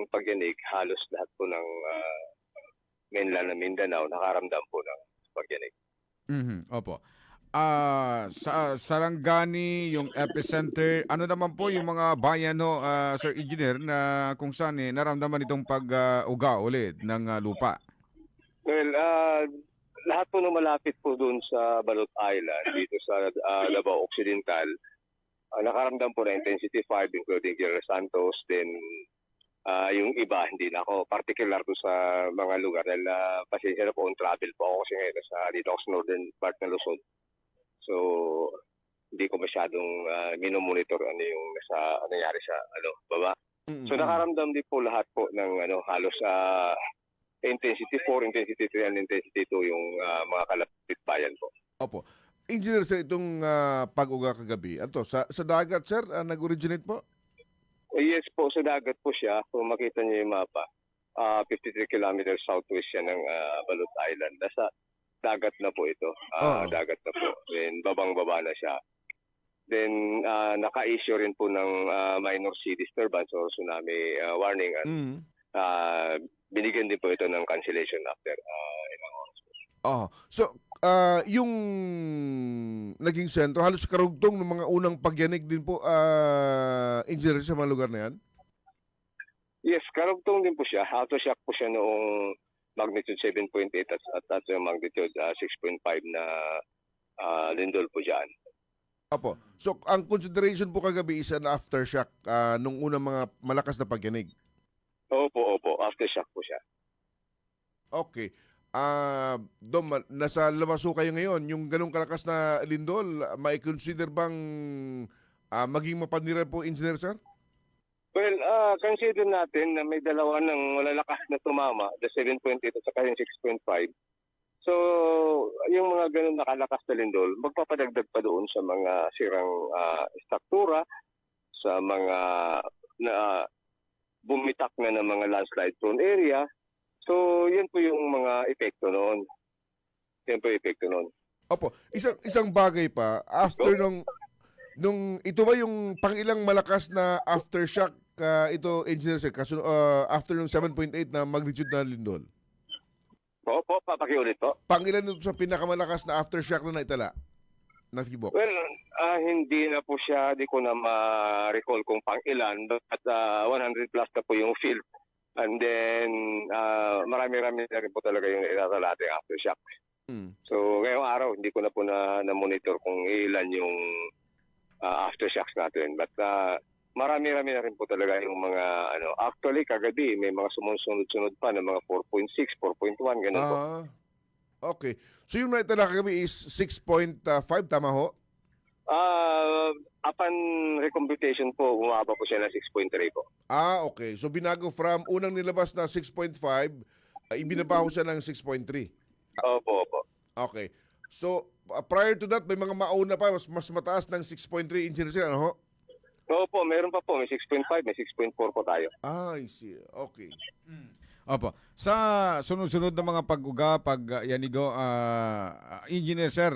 pagyanig, halos lahat po ng mainland na Mindanao nakaramdam po ng pagyanig. Opo. Sa Sarangani, yung epicenter, ano naman po yung mga bayan ho, Sir Engineer, na kung saan naramdaman itong pag-uga ulit ng lupa? Well, lahat po na malapit po doon sa Balot Island, dito sa Davao Occidental, nakaramdam po na intensity 5, including General Santos, then yung iba, hindi na ako particular po sa mga lugar dahil pasensya na po on travel po ako kasi ngayon dito ako sa northern part ng Luzon. So, hindi ko masyadong minomonitor ano yung nangyari sa baba. So, nakaramdam din po lahat po ng halos intensity 4, intensity 3, and intensity 2 yung mga kalapit bayan po. Opo. Engineer, sir, itong pag-uga kagabi, sa dagat, sir, nag-originate po? Yes po, sa dagat po siya. Kung makita niyo yung mapa, 53 kilometers southwest siya ng Balot Island. Nasa dagat na po ito. Dagat na po. Then, babang-baba na siya. Then, naka-issue rin po ng minor sea disturbance or tsunami warning. At binigyan din po ito ng cancellation after ilang oras po. So, yung naging sentro, halos karugtong ng mga unang pagyanig din po, engineer, sa mga lugar na yan? Yes, karugtong din po siya. Aftershock po siya noong magnitude 7.8 at yung magnitude 6.5 na lindol po dyan. Opo. So, ang consideration po kagabi is an aftershock nung unang mga malakas na pagyanig? Opo. Aftershock po siya. Okay. Dom, nasa labas ho kayo ngayon. Yung ganong kalakas na lindol, may consider bang maging mapanira po, engineer, sir? Well, consider natin na may dalawa ng malalakas na tumama, the 7.8 at saka yung 6.5. So, yung mga ganun nakalakas na lindol, magpapadagdag pa doon sa mga sirang struktura, sa mga bumitak na ng mga landslide prone area. So, yan po yung mga epekto noon. Opo. Isang bagay pa, after nung ito ba yung pangilang malakas na aftershock ito, engineer, sir, after nung 7.8 na magnitude na lindol? Opo, papakiulit po. Pangilan ito sa pinakamalakas na aftershock na naitala na Fibox? Well, hindi na po siya, di ko na ma-recall kung pangilan, but 100 plus na po yung field. And then, marami-rami na rin po talaga yung itatala ating aftershock. So, ngayong araw, hindi ko na po na-monitor kung ilan yung aftershocks natin. But marami-rami na rin po talaga yung mga, actually, kagabi, may mga sumunod-sunod pa ng mga 4.6, 4.1, ganun po. Okay. So, yung naitala kagabi is 6.5, tama ho? Upon recomputation po, bumaba po siya na 6.3 po. Okay. So, binago from unang nilabas na 6.5, ibinabaho siya ng 6.3. Opo. Okay. So, prior to that, may mga mauna pa, mas mataas ng 6.3 inches, ano ho? Opo, meron pa po. May 6.5, may 6.4 po tayo. I see. Okay. Opo. Sa sunod-sunod na mga pag-uga, pag-yanigo, engineer, sir,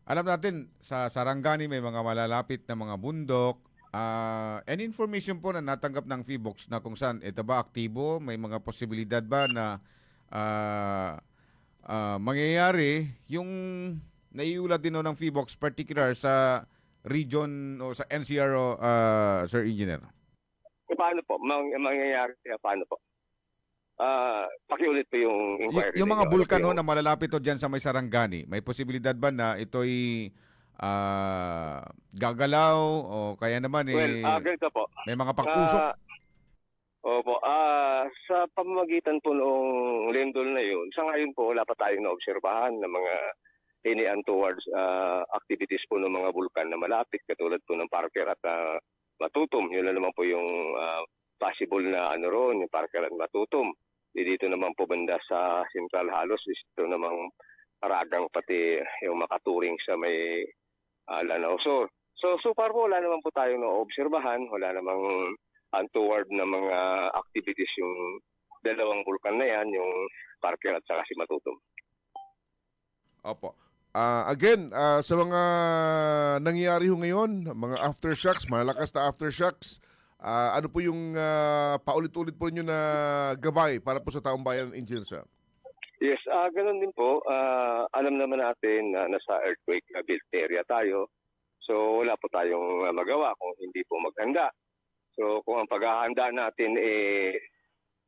alam natin, sa Sarangani may mga malalapit na mga bundok. Any information po na natanggap ng Fibox na kung saan ito ba aktibo? May mga posibilidad ba na mangyayari yung naiulat din ng Fibox particular sa region o sa NCR, Sir Engineer? Paano po? Mangyayari? Paano po? Pakiulit po yung inquiry. Yung mga bulkan na malalapit to dyan sa may Sarangani, may posibilidad ba na ito'y gagalaw o kaya naman ganito po. May mga pagpusok? Opo. Sa pamamagitan po noong lindol na yun, sa ngayon po wala pa tayong naobserbahan ng mga hinian towards activities po ng mga bulkan na malapit, katulad po ng Parker at Matutom. Yun na naman po yung possible na roon, yung Parker at Matutom. Dito naman po banda sa Central Halos, dito namang Paragang, pati yung makaturing sa may Lanao. So far po wala naman po tayong naobserbahan, wala namang untoward na mga activities yung dalawang bulkan na yan, yung Parker at saka si Matutom. Opo. Again, sa mga nangyayari ho ngayon, mga aftershocks, malakas na aftershocks, ano po yung paulit-ulit po ninyo na gabay para po sa taong bayan, Engineer, sir? Yes, ganun din po. Alam naman natin na nasa earthquake built area tayo. So wala po tayong magawa kung hindi po maghanda. So kung ang paghahanda natin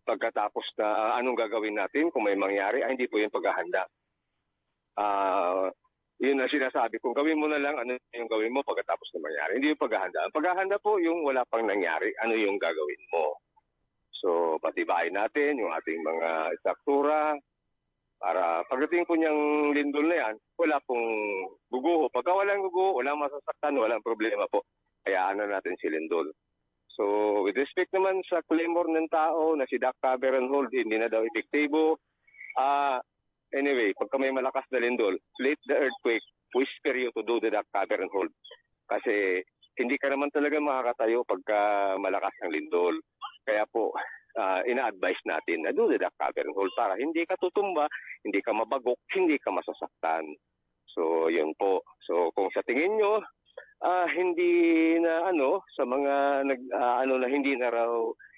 pagkatapos na anong gagawin natin kung may mangyari, hindi po yung paghahanda. Yun ang sinasabi. Kung gawin mo na lang, ano yung gawin mo pagkatapos na mangyari. Hindi yung paghahanda. Ang paghahanda po yung wala pang nangyari, ano yung gagawin mo. So patibayin natin yung ating mga struktura, para pagdating po niyang lindol na yan, wala pong guguho. Pagka walang guguho, walang masasaktan, walang problema po. Hayaan na natin si lindol. So, with respect naman sa clamor ng tao na si duck cover and hold, hindi na daw epektibo. Anyway, pagka may malakas na lindol, let the earthquake whisper you to do the duck cover and hold. Kasi hindi ka naman talaga makakatayo pagka malakas ng lindol. Kaya po, ina-advise natin na do the duck cover and hold para hindi ka tutumba, hindi ka mabagok, hindi ka masasaktan. So, yun po. So, kung sa tingin nyo, hindi na sa mga na hindi na raw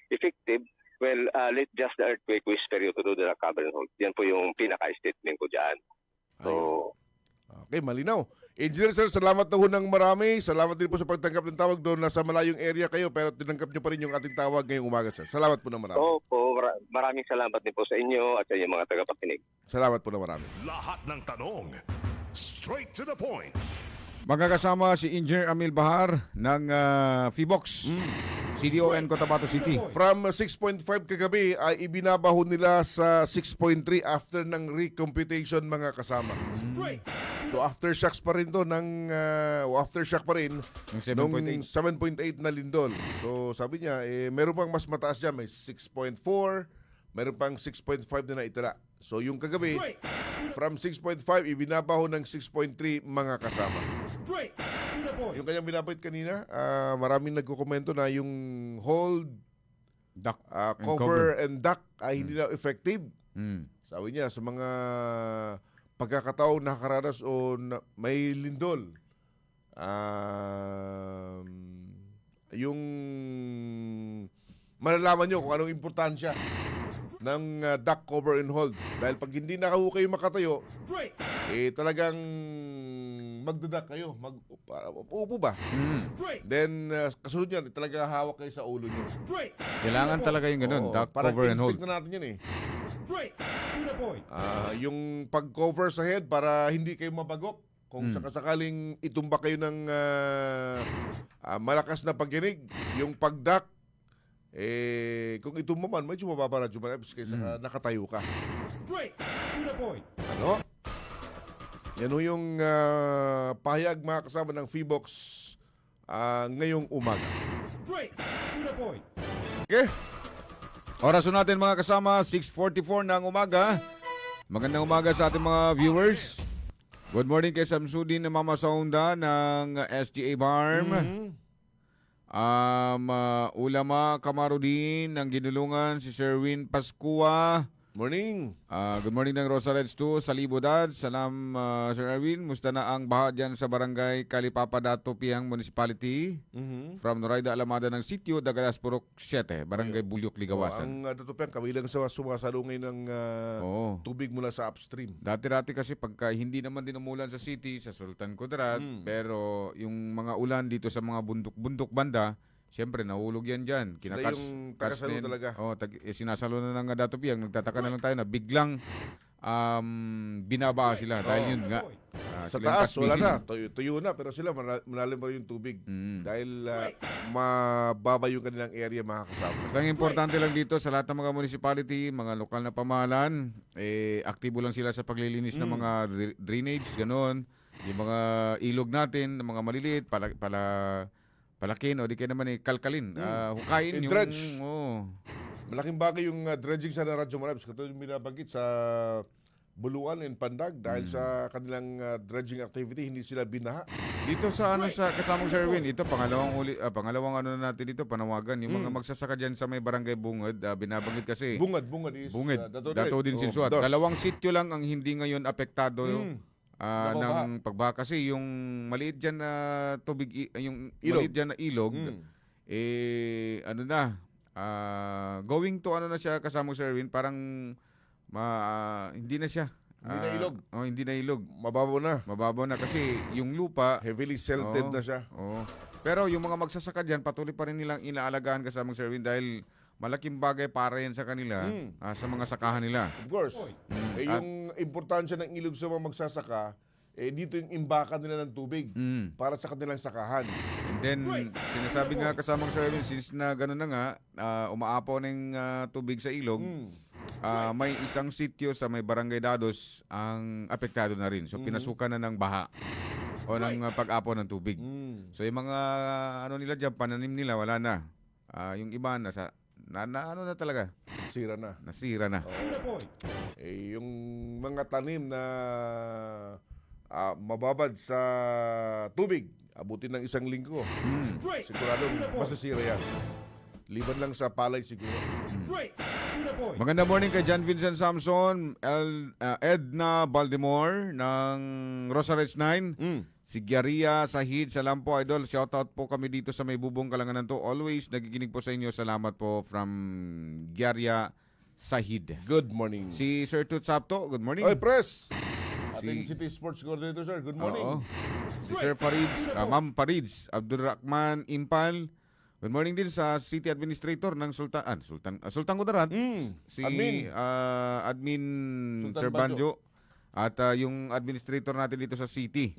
effective, well, let just the earthquake whisper you to do the duck cover and hold. Yan po yung pinaka-statement ko dyan. So, okay, malinaw. Engineer sir, salamat na ho ng marami. Salamat din po sa pagtanggap ng tawag doon. Nasa malayong area kayo pero tinanggap niyo pa rin yung ating tawag ngayong umaga sir. Salamat po ng marami. Opo, maraming salamat din po sa inyo at sa inyong mga tagapakinig. Salamat po ng marami. Lahat ng tanong, straight to the point. Magkakasama si Engineer Amil Bahar ng FIBOX, CDON Cotabato City. From 6.5 kagabi ay ibinabaho nila sa 6.3 after ng recomputation mga kasama. So aftershocks pa rin to aftershock pa rin nung 7.8 na lindol. So sabi niya, meron pang mas mataas dyan, may 6.4, meron pang 6.5 na naitala. So yung kagabi, from 6.5, ibinabaho ng 6.3 mga kasama. Yung kanyang binabait kanina, maraming nagkukomento na yung hold, duck, cover and duck ay hindi na effective. Sabi niya, sa mga pagkakataong nakakaranas o may lindol, yung malalaman nyo kung anong importansya ng duck cover and hold. Dahil pag hindi na kayo makatayo, talagang magdadak kayo. Upo ba? Then, kasunod yan, talaga hawak kayo sa ulo nyo. Kailangan talaga yung ganun, duck cover and hold. Parang na natin yan yung pag-cover sa head para hindi kayo mabagok. Kung sakasakaling itumba kayo ng malakas na pagkinig, yung pag-duck, kung itumba man, medyo mababa na kaysa nakatayo ka. Ano? Yan ho yung pahayag mga kasama ng FIBOX ngayong umaga. Okay? Oras natin mga kasama, 6:44 na ang umaga. Magandang umaga sa ating mga viewers. Good morning kay Samsudin na Mama Saunda ng SGA Barm. Ulama Kamarudin ng Ginulungan, si Sherwin Pascua. Morning. Good morning ng Rosa Reds 2 sa Libodad. Salam, Sir Erwin. Musta na ang baha dyan sa barangay Kalipapadato, Piang Municipality? From Noraida Alamada ng Sitio, Dagalas Purok 7, Barangay Bulyok, Ligawasan. Ang Tutupiang, kabilang sa sumasalungay ng tubig mula sa upstream. Dati-dati kasi pagka hindi naman din umulan sa city, sa Sultan Kudarat, pero yung mga ulan dito sa mga bundok banda, siyempre, nahulog yan dyan. Sila yung tagasalo talaga. Sinasalo na ng Dato Piang. Nagtataka na lang tayo na biglang binaba sila. Dahil yun nga. Sa taas, wala na. Tuyo na. Pero sila, malalim pa yung tubig. Dahil mababa yung kanilang area mga kasama. Basta ang importante lang dito sa lahat ng mga municipality, mga lokal na pamahalaan, aktibo lang sila sa paglilinis ng mga drainage, gano'n. Yung mga ilog natin, mga maliliit, palakin o di kayo naman kalkalin. Hukayin yung... dredge. Malaking bagay yung dredging sa Radyo Marabs. Katulad yung binabanggit sa Buluan and Pandag dahil sa kanilang dredging activity, hindi sila binaha. Dito sa sa kasamang Sherwin, ito pangalawang natin dito, panawagan. Yung mga magsasaka dyan sa may barangay Bungad, binabanggit kasi... Bungad is... Dato din Sinsuat. Dalawang sityo lang ang hindi ngayon apektado ng pagbaha kasi yung maliit dyan na tubig, yung maliit dyan na ilog, going to na siya kasamang Sherwin, parang hindi na siya. Hindi na ilog. Hindi na ilog. Mababaw na. Mababaw na kasi yung lupa heavily silted na siya. Pero yung mga magsasaka dyan, patuloy pa rin nilang inaalagaan kasamang Sir Win dahil malaking bagay para yan sa kanila sa mga sakahan nila. Of course. Yung importansya ng ilog sa mga magsasaka, dito yung imbakan nila ng tubig para sa kanilang sakahan. And then, sinasabi nga kasamang Sir Win, since na gano'n na nga, umaapaw ng tubig sa ilog, may isang sitio sa may Barangay Dados ang apektado na rin. So pinasukan na ng baha o ng pag-apaw ng tubig. So yung mga nila dyan, pananim nila, wala na. Yung iba nasa ano na talaga? Nasira na. Yung mga tanim na mababad sa tubig, abutin ng isang linggo. Sigurado masasira yan. Liban lang sa palay siguro. Magandang morning kay John Vincent Samson, Edna Baltimore ng Rosarich 9, si Giaria Sahid, salam po idol, shoutout po kami dito sa may bubong Kalanganan to. Always nagiginig po sa inyo, salamat po from Giaria Sahid. Good morning. Si Sir Tut Sapto, good morning. Oy, Press! Ating City Sports Coordinator, sir. Good morning. Si Sir Farids, Ma'am Farids, Abdul Rahman Impal. Good morning din sa City Administrator ng Sultan Kudarat. Si Admin Sultan Sir Banjo. At yung administrator natin dito sa City.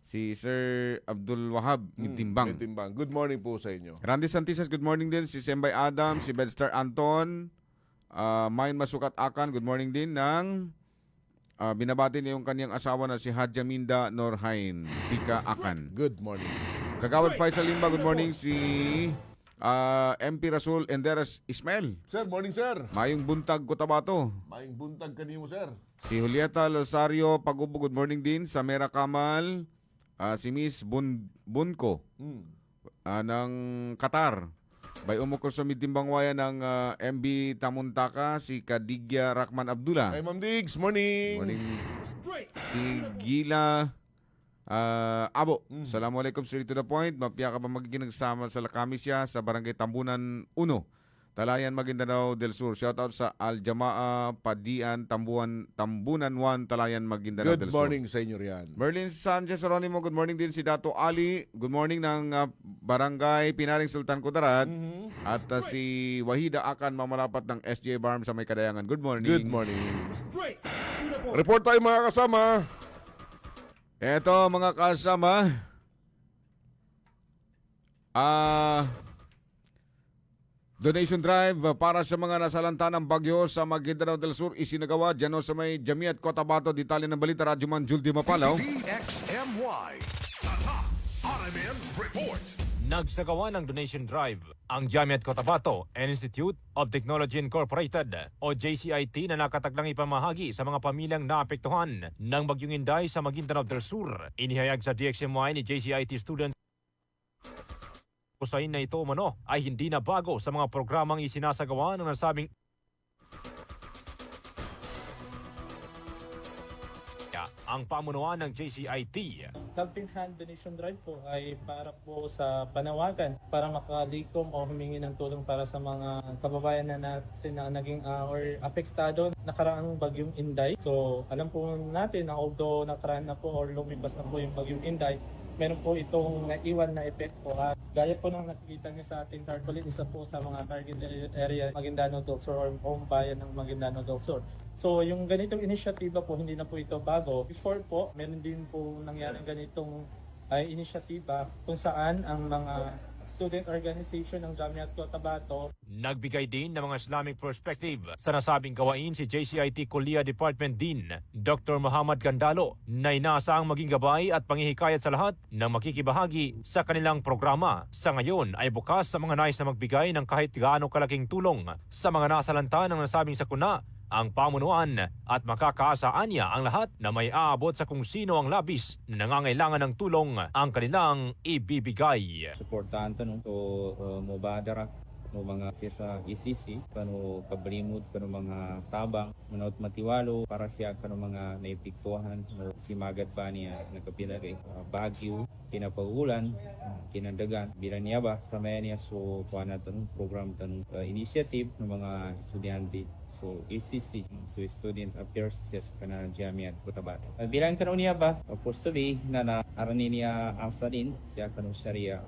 Si Sir Abdul Wahab Mitimbang. Good morning po sa inyo. Randy Santisas, good morning din. Si Sembay Adam, si Bedstar Anton, Mayin Masukat Akan, good morning din ng binabati niya yung kanyang asawa na si Hadja Minda Norhain Pika Akan. Good morning. Kagawad Faisal Limba, good morning. Si MP Rasul Enderas Ismail. Sir, morning sir. Mayong buntag Cotabato. Mayong buntag kanimo sir. Si Julieta Losario Pagubo, good morning din. Sa Mera Kamal, si Miss Bunko ng Qatar. Bay umukol sa Mitimbangwaya ng MB Tamuntaka, si Kadigya Rahman Abdullah. Hey Ma'am Diggs, morning. Morning. Si Gila Abo, Assalamualaikum, straight to the point. Mapya ka ba magiging nagsama sa Lakamisya sa Barangay Tambunan 1, Talayan, Maguindanao del Sur. Shoutout sa Al-Jamaa Padian, Tambunan 1, Talayan, Maguindanao del Sur. Good morning sa inyo riyan. Merlin Sanchez Aronimo, good morning din. Si Dato Ali, good morning ng Barangay Pinaring Sultan Kudarat. At si Wahida Akan, mamalapat ng SJ Barm sa May Kadayangan. Good morning. Good morning. Report tayo mga kasama. Eto mga kasama, donation drive para sa mga nasalanta ng bagyo sa Maguindanao del Sur isinagawa dyan sa may Jamiat Cotabato. Detalye ng balita, Radyo Man Jul Di Mapalaw. DXMY RMN Report. Nagsagawa ng donation drive ang Jamiat Cotabato Institute of Technology Incorporated o JCIT na nakataglang ipamahagi sa mga pamilyang naapektuhan ng Bagyong Inday sa Maguindanao del Sur. Inihayag sa DXMY ni JCIT students usain na ito umano ay hindi na bago sa mga programang isinasagawa ng nasabing ang pamunuan ng JCIT. Helping Hand Donation Drive po ay para po sa panawagan para makalikom o humingi ng tulong para sa mga kababayan na natin na naging or apektado nakaraang Bagyong Inday. So alam po natin na although nakaraan na po or lumipas na po yung Bagyong Inday, meron po itong naiwan na epekto. At gaya po ng nakikita niyo sa ating tarpaulin, isa po sa mga target area Maguindanao del Sur or home bayan ng Maguindanao del Sur. So yung ganitong inisyatiba po, hindi na po ito bago. Before po, meron din po nangyaring ganitong inisyatiba kung saan ang mga student organization ng Jamiat Cotabato nagbigay din ng mga Islamic perspective sa nasabing gawain si JCIT Kuliah Department Dean Dr. Muhammad Gandalo na inaasahang maging gabay at panghihikayat sa lahat ng makikibahagi sa kanilang programa. Sa ngayon ay bukas sa mga nais na magbigay ng kahit gaano kalaking tulong sa mga nasalanta ng nasabing sakuna ang pamunuan at makakaasaan niya ang lahat na may aabot sa kung sino ang labis na nangangailangan ng tulong ang kanilang ibibigay. Suportahan tanong to mubadara no mga sa ICC kano kabalimod kano mga tabang manot matiwalo para siya kano mga naipiktuhan no si magad pa niya nagkapilagay Baguio kinapagulan kinandagan bilang niya ba sa niya so kuana tanong program tanong initiative ng mga estudyante. So ACC, so Student Affairs sa kana Jamiat Cotabato. Bilang kanu niya ba, supposed to be na arani niya asalin siya kanu Sharia.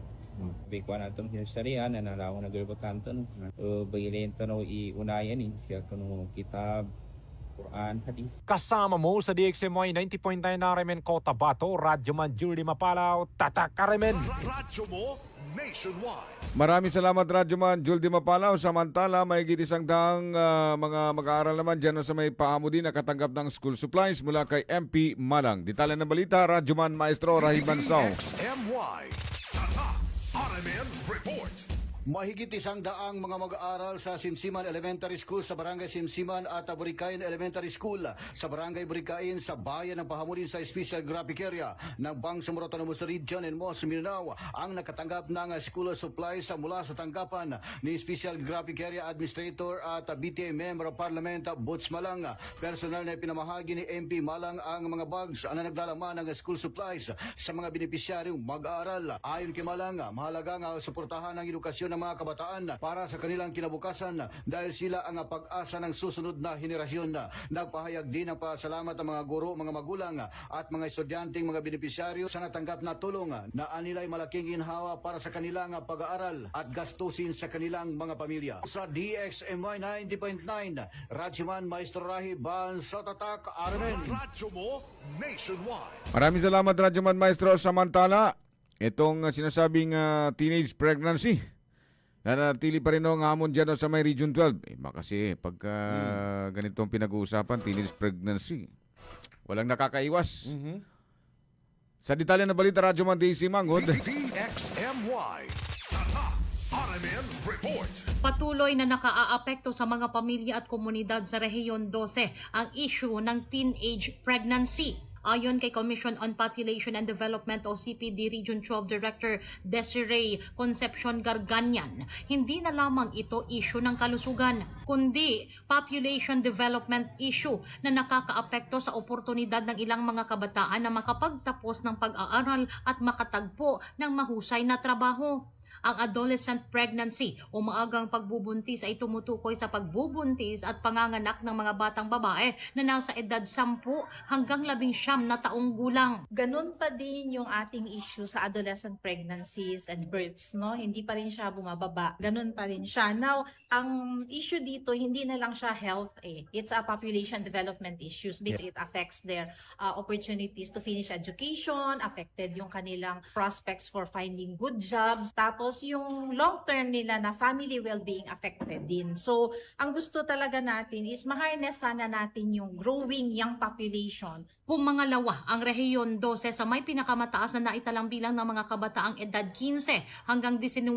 Bikuan atom siya Sharia na nalaw na gulbakanton. Bagilin tanaw iunayan ni siya kanu kitab Quran, hadis. Kasama mo sa DXMY 90.9 RMN Cotabato, Radyo Man Julie Mapalaw, Tatak RMN. Radyo mo nationwide. Maraming salamat Radyo Man, Jul Di Mapalaw. Samantala, may gitisang daang mga mag-aaral naman dyan sa may paamo din nakatanggap ng school supplies mula kay MP Malang. Detalye ng balita, Radyo Man Maestro Rahib Mansao. XMY. Tatak RMN Report. Mahigit 100 mga mag-aaral sa Simsiman Elementary School sa Barangay Simsiman at Buricain Elementary School sa Barangay Buricain sa bayan ng Pahamulin sa Special Graphic Area ng Bangsamoro Autonomous Region and Mos Mindanao ang nakatanggap ng school supplies mula sa tanggapan ni Special Graphic Area Administrator at BTA Member of Parliament Butch Malang. Personal na pinamahagi ni MP Malang ang mga bags na naglalaman ng school supplies sa mga benepisyaryong mag-aaral. Ayon kay Malang, mahalaga nga suportahan ang edukasyon ng mga kabataan para sa kanilang kinabukasan dahil sila ang pag-asa ng susunod na henerasyon. Nagpahayag din ng pasalamat ang mga guro, mga magulang at mga estudyanteng mga benepisyaryo sa natanggap na tulong na anilay malaking ginhawa para sa kanilang pag-aaral at gastusin sa kanilang mga pamilya. Sa DXMY 90.9, Radyoman Maestro Rahib sa Tatak Armen. Radyo mo nationwide. Maraming salamat Radyo Man Maestro. Samantala, itong sinasabing teenage pregnancy, nanatili pa rin ang hamon dyan sa may Region 12. Kasi pagka ganitong pinag-uusapan, teenage pregnancy, walang nakakaiwas. Sa detalye na balita, Radyo Man DC Mangod. DXMY. Tatak RMN Report. Patuloy na nakaaapekto sa mga pamilya at komunidad sa Rehiyon 12 ang issue ng teenage pregnancy. Ayon kay Commission on Population and Development o CPD Region 12 Director Desiree Concepcion Garganyan, hindi na lamang ito issue ng kalusugan, kundi population development issue na nakakaapekto sa oportunidad ng ilang mga kabataan na makapagtapos ng pag-aaral at makatagpo ng mahusay na trabaho. Ang adolescent pregnancy o maagang pagbubuntis ay tumutukoy sa pagbubuntis at panganganak ng mga batang babae na nasa edad 10 hanggang 19 na taong gulang. Ganun pa din yung ating issue sa adolescent pregnancies and births, no? Hindi pa rin siya bumababa. Ganun pa rin siya. Now, ang issue dito, hindi na lang siya health It's a population development issues because it affects their opportunities to finish education, affected yung kanilang prospects for finding good jobs, tapos yung long-term nila na family well-being affected din. So, ang gusto talaga natin is ma-harness sana natin yung growing young population. Pumangalawa ang Rehiyon 12 sa may pinakamataas na naitalang bilang ng mga kabataang edad 15 hanggang 19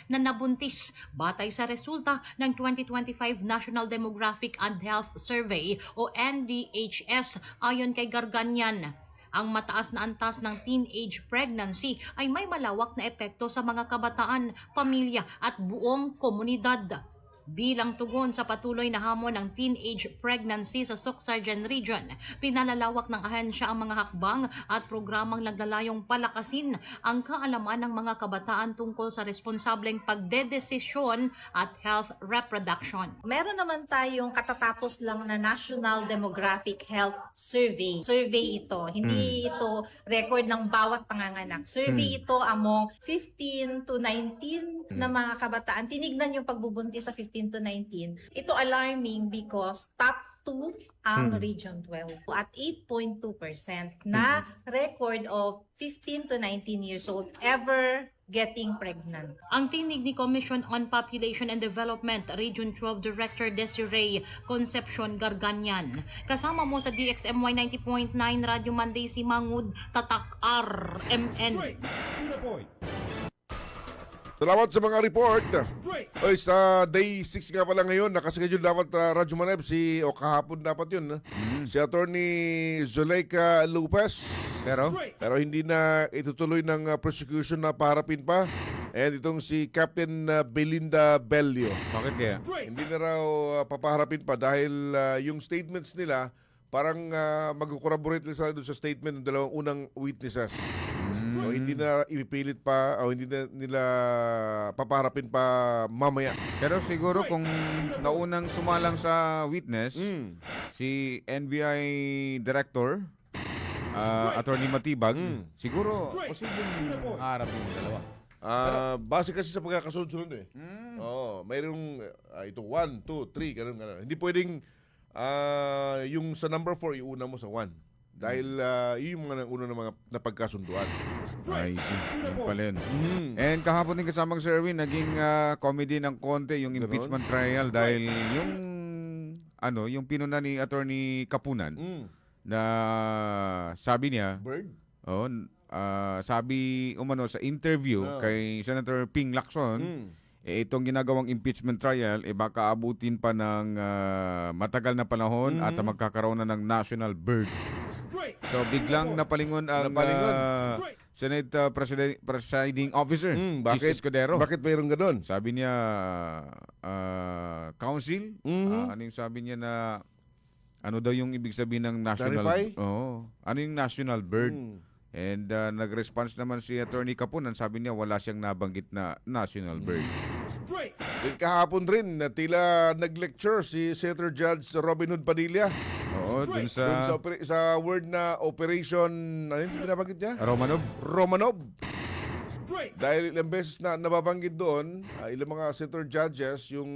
na nabuntis batay sa resulta ng 2025 National Demographic and Health Survey o NDHS ayon kay Garganyan. Ang mataas na antas ng teenage pregnancy ay may malawak na epekto sa mga kabataan, pamilya at buong komunidad. Bilang tugon sa patuloy na hamon ng teenage pregnancy sa Suksajan Region, pinalalawak ng ahensya ang mga hakbang at programang naglalayong palakasin ang kaalaman ng mga kabataan tungkol sa responsableng pagdedesisyon at health reproduction. Meron naman tayong katatapos lang na National Demographic Health Survey. Survey ito, hindi ito record ng bawat panganganak. Survey ito among 15 to 19 na mga kabataan. Tinignan yung pagbubuntis sa 15 to 19. Ito alarming because top 2 ang Region 12 at 8.2% na record of 15 to 19 years old ever getting pregnant. Ang tinig ni Commission on Population and Development Region 12 Director Desiree Concepcion Garganyan. Kasama mo sa DXMY 90.9 Radyo Monday si Mangud, Tatak RMN. To the point. Salamat sa mga report. Oy, sa day 6 nga pala ngayon, nakaschedule dapat Radyo Maneb o kahapon dapat yun. Si Attorney Zuleika Lopez. Pero hindi na itutuloy ng prosecution na paharapin pa. And itong si Captain Belinda Bellio. Bakit kaya? Hindi na raw papaharapin pa dahil yung statements nila parang mag-corroborate lang sila doon sa statement ng dalawang unang witnesses. So, hindi na ipipilit pa o hindi na nila papaharapin pa mamaya. Pero siguro kung naunang sumalang sa witness, si NBI Director, Attorney Matibag, siguro posibleng harap yung dalawa. Base kasi sa pagkakasunod-sunod eh. Mayroong ito 1, 2, 3, ganun. Hindi pwedeng yung sa number 4 iuna mo sa 1. Dahil yun yung mga una ng mga napagkasunduan. I see. Yun pala yun. And kahapon din kasamang Sir Erwin, naging comedy ng konti yung impeachment trial dahil yung pinuna ni Attorney Kapunan na sabi niya, sabi umano sa interview kay Senator Ping Lacson, itong ginagawang impeachment trial baka abutin pa ng matagal na panahon at magkakaroon na ng national bird. So biglang napalingon ang Senate Presiding Officer, Chief Escudero. Bakit mayroong ganun? Sabi niya, Council, ano yung sabi niya na ano daw yung ibig sabihin ng national... ano yung national bird? And nag-response naman si Attorney Kapunan, sabi niya wala siyang nabanggit na national bird. Then kahapon rin, tila nag-lecture si Senator Judge Robin Hood Padilla. Dun sa word na operation, ano yung binabanggit niya? Romanov. Dahil ilang beses na nababanggit doon, ilang mga senator judges yung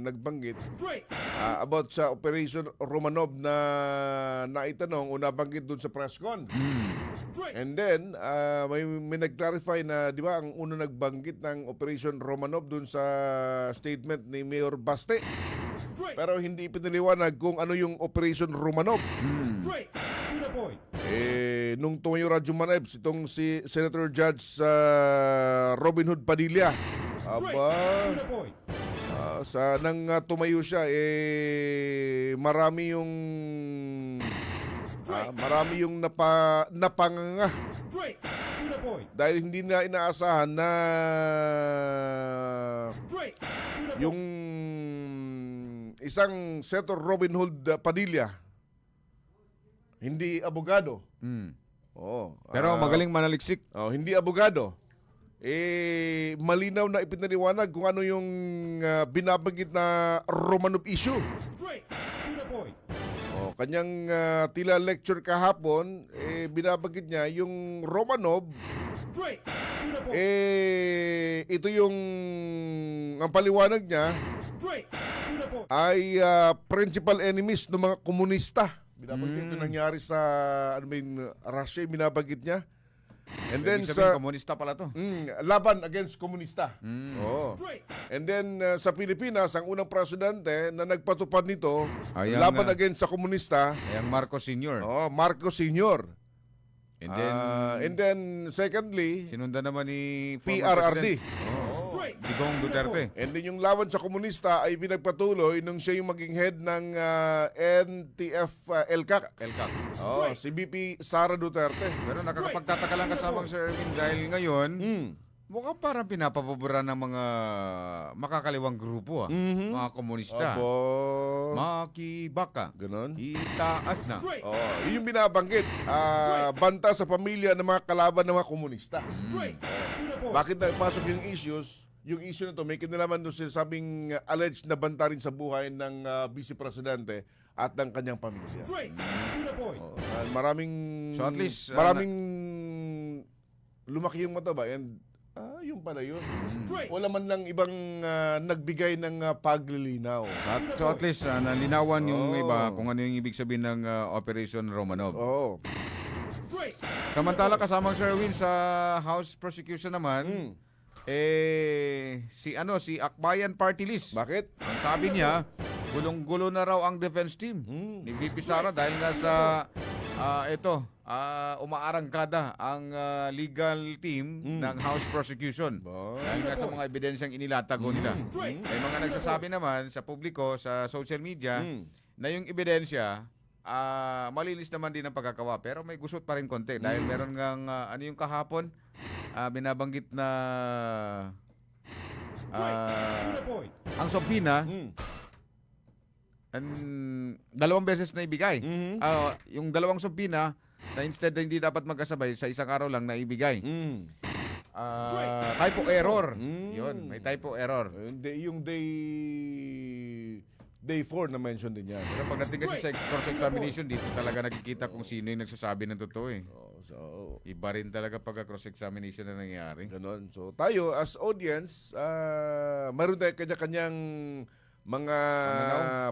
nagbanggit about sa Operation Romanov na naitanong o nabanggit doon sa press con. And then, may nag-clarify na, di ba, ang una nagbanggit ng Operation Romanov doon sa statement ni Mayor Baste. Pero hindi ipinaliwanag kung ano yung Operation Romanov. Nung tumayo Radyo Manebs, itong si Senator Judge Robin Hood Padilla, nang tumayo siya, marami yung napanganga. Dahil hindi na inaasahan na yung isang Senator Robin Hood Padilla hindi abogado. Pero magaling manaliksik. Hindi abogado. Malinaw na ipinaliwanag kung ano yung binabanggit na Romanov issue. Kanyang tila lecture kahapon, binabanggit niya yung Romanov. Ito yung ang paliwanag niya ay principal enemies ng mga komunista. Binabanggit ito nangyari sa Russia, binabanggit niya. And then sa komunista pala to. Laban against komunista. And then sa Pilipinas, ang unang presidente na nagpatupad nito, laban against sa komunista, ang Marcos Sr. Marcos Sr. And then secondly, sinundan naman ni PRRD. Digong Duterte. And then yung laban sa komunista ay pinagpatuloy nung siya yung maging head ng NTF-ELCAC. Si BP Sara Duterte. Pero nakakapagtataka lang kasamang Sir Erwin dahil ngayon, mukhang parang pinapapabura ng mga makakaliwang grupo, mga komunista. Makibaka. Ganon. Itaas na. Yun yung binabanggit. Banta sa pamilya ng mga kalaban ng mga komunista. Bakit na ipasok yung issues? Yung issue na to may kinalaman doon sa sabing alleged na banta rin sa buhay ng Vice Presidente at ng kanyang pamilya. Maraming so at least maraming lumaki yung mata ba? And yung pala yun. Wala man lang ibang nagbigay ng paglilinaw. So at least nalinawan yung iba kung ano yung ibig sabihin ng Operation Romanov. Samantala kasamang Sir Erwin sa House Prosecution naman, si Akbayan Party List. Bakit? Ang sabi niya, gulong-gulo na raw ang defense team ni VP Sara dahil nga sa umaarangkada ang legal team ng House Prosecution. Dahil nga sa mga ebidensyang inilatago nila. May mga nagsasabi naman sa publiko, sa social media, na yung ebidensya, malinis naman din ang pagkakawa. Pero may gusot pa rin konti. Dahil meron ngang, ano yung kahapon, binabanggit na ang subpoena Dalawang beses na ibigay. Yung dalawang sumpina na instead na hindi dapat magkasabay, sa isang araw lang na ibigay. Typo error. Yun, may typo error. Yung day 4 na mention din yan. Pero pagdating kasi sa cross-examination, dito talaga nakikita kung sino yung nagsasabi ng totoo eh. So, iba rin talaga pag cross-examination na nangyayari. Ganon. So tayo as audience, mayroon tayo kanya-kanyang mga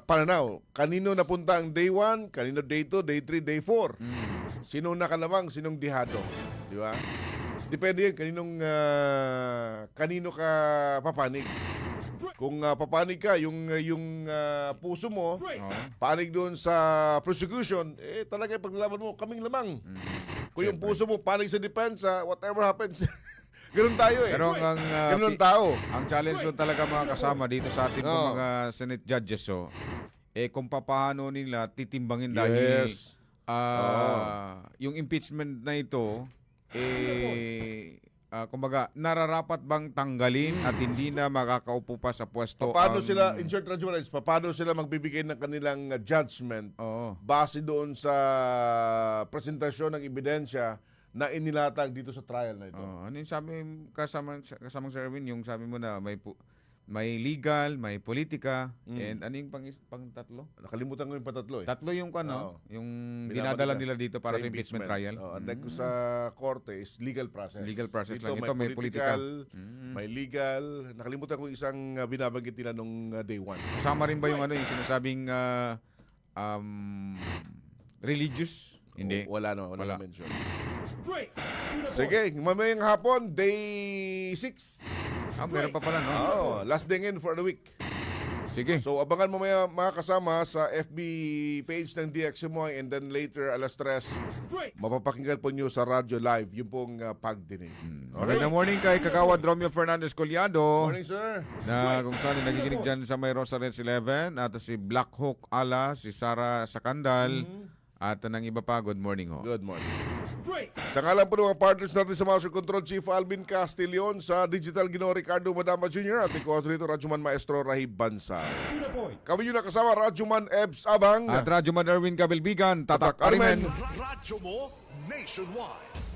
pananaw. Kanino napunta ang day 1, kanino day 2, day 3, day 4. Sinong nakalamang, sinong dihado. Di ba? Depende yan kanino ka papanig. Kung papanig ka, yung puso mo, panig doon sa prosecution, talaga paglalaban mo, kaming lamang. Kung yung puso mo, panig sa depensa, whatever happens, ganun tayo eh. Pero ganun tao. Ang challenge doon talaga mga kasama dito sa ating mga Senate judges, kung papaano nila titimbangin dahil yung impeachment na ito, kumbaga, nararapat bang tanggalin at hindi na makakaupo pa sa pwesto? Paano sila, in short, paano sila magbibigay ng kanilang judgment base doon sa presentasyon ng ebidensya na inilatag dito sa trial na ito? Ano yung sabi kasamang Sir Erwin, yung sabi mo na may legal, may politika, and ano yung pang tatlo? Nakalimutan ko yung patatlo eh. Tatlo yung yung dinadala nila dito para sa impeachment trial. And then sa korte is legal process. Legal process dito, lang. Ito may politika. May legal. Nakalimutan ko isang binabanggit nila nung day 1. Kasama rin ba yung yung sinasabing religious? Hindi. Wala mention. Sige, mamayang hapon, day 6. Meron pa pala, no? Last day in for the week. Sige. So, abangan mo mga kasama sa FB page ng DXMY and then later, alas 3, mapapakinggan po nyo sa radyo live yung pong pagdinig. Magandang morning kay Kagawad Romeo Fernandez Collado. Morning, sir. Na kung saan nagiginig dyan sa may Rosarets 11 at si Black Hawk Ala, si Sara Sakandal, at ng iba pa, good morning ho. Good morning. Sa ngalan po ng mga partners natin sa Master Control, Chief Alvin Castillon, sa Digital Gino Ricardo Madama Jr. at Coordinator Radyoman Maestro Rahib Bansa. Kami yung nakasama, Radyoman Ebs Abang. At Radyoman Erwin Kabilbigan, Tatak Arimen. Radyo mo nationwide.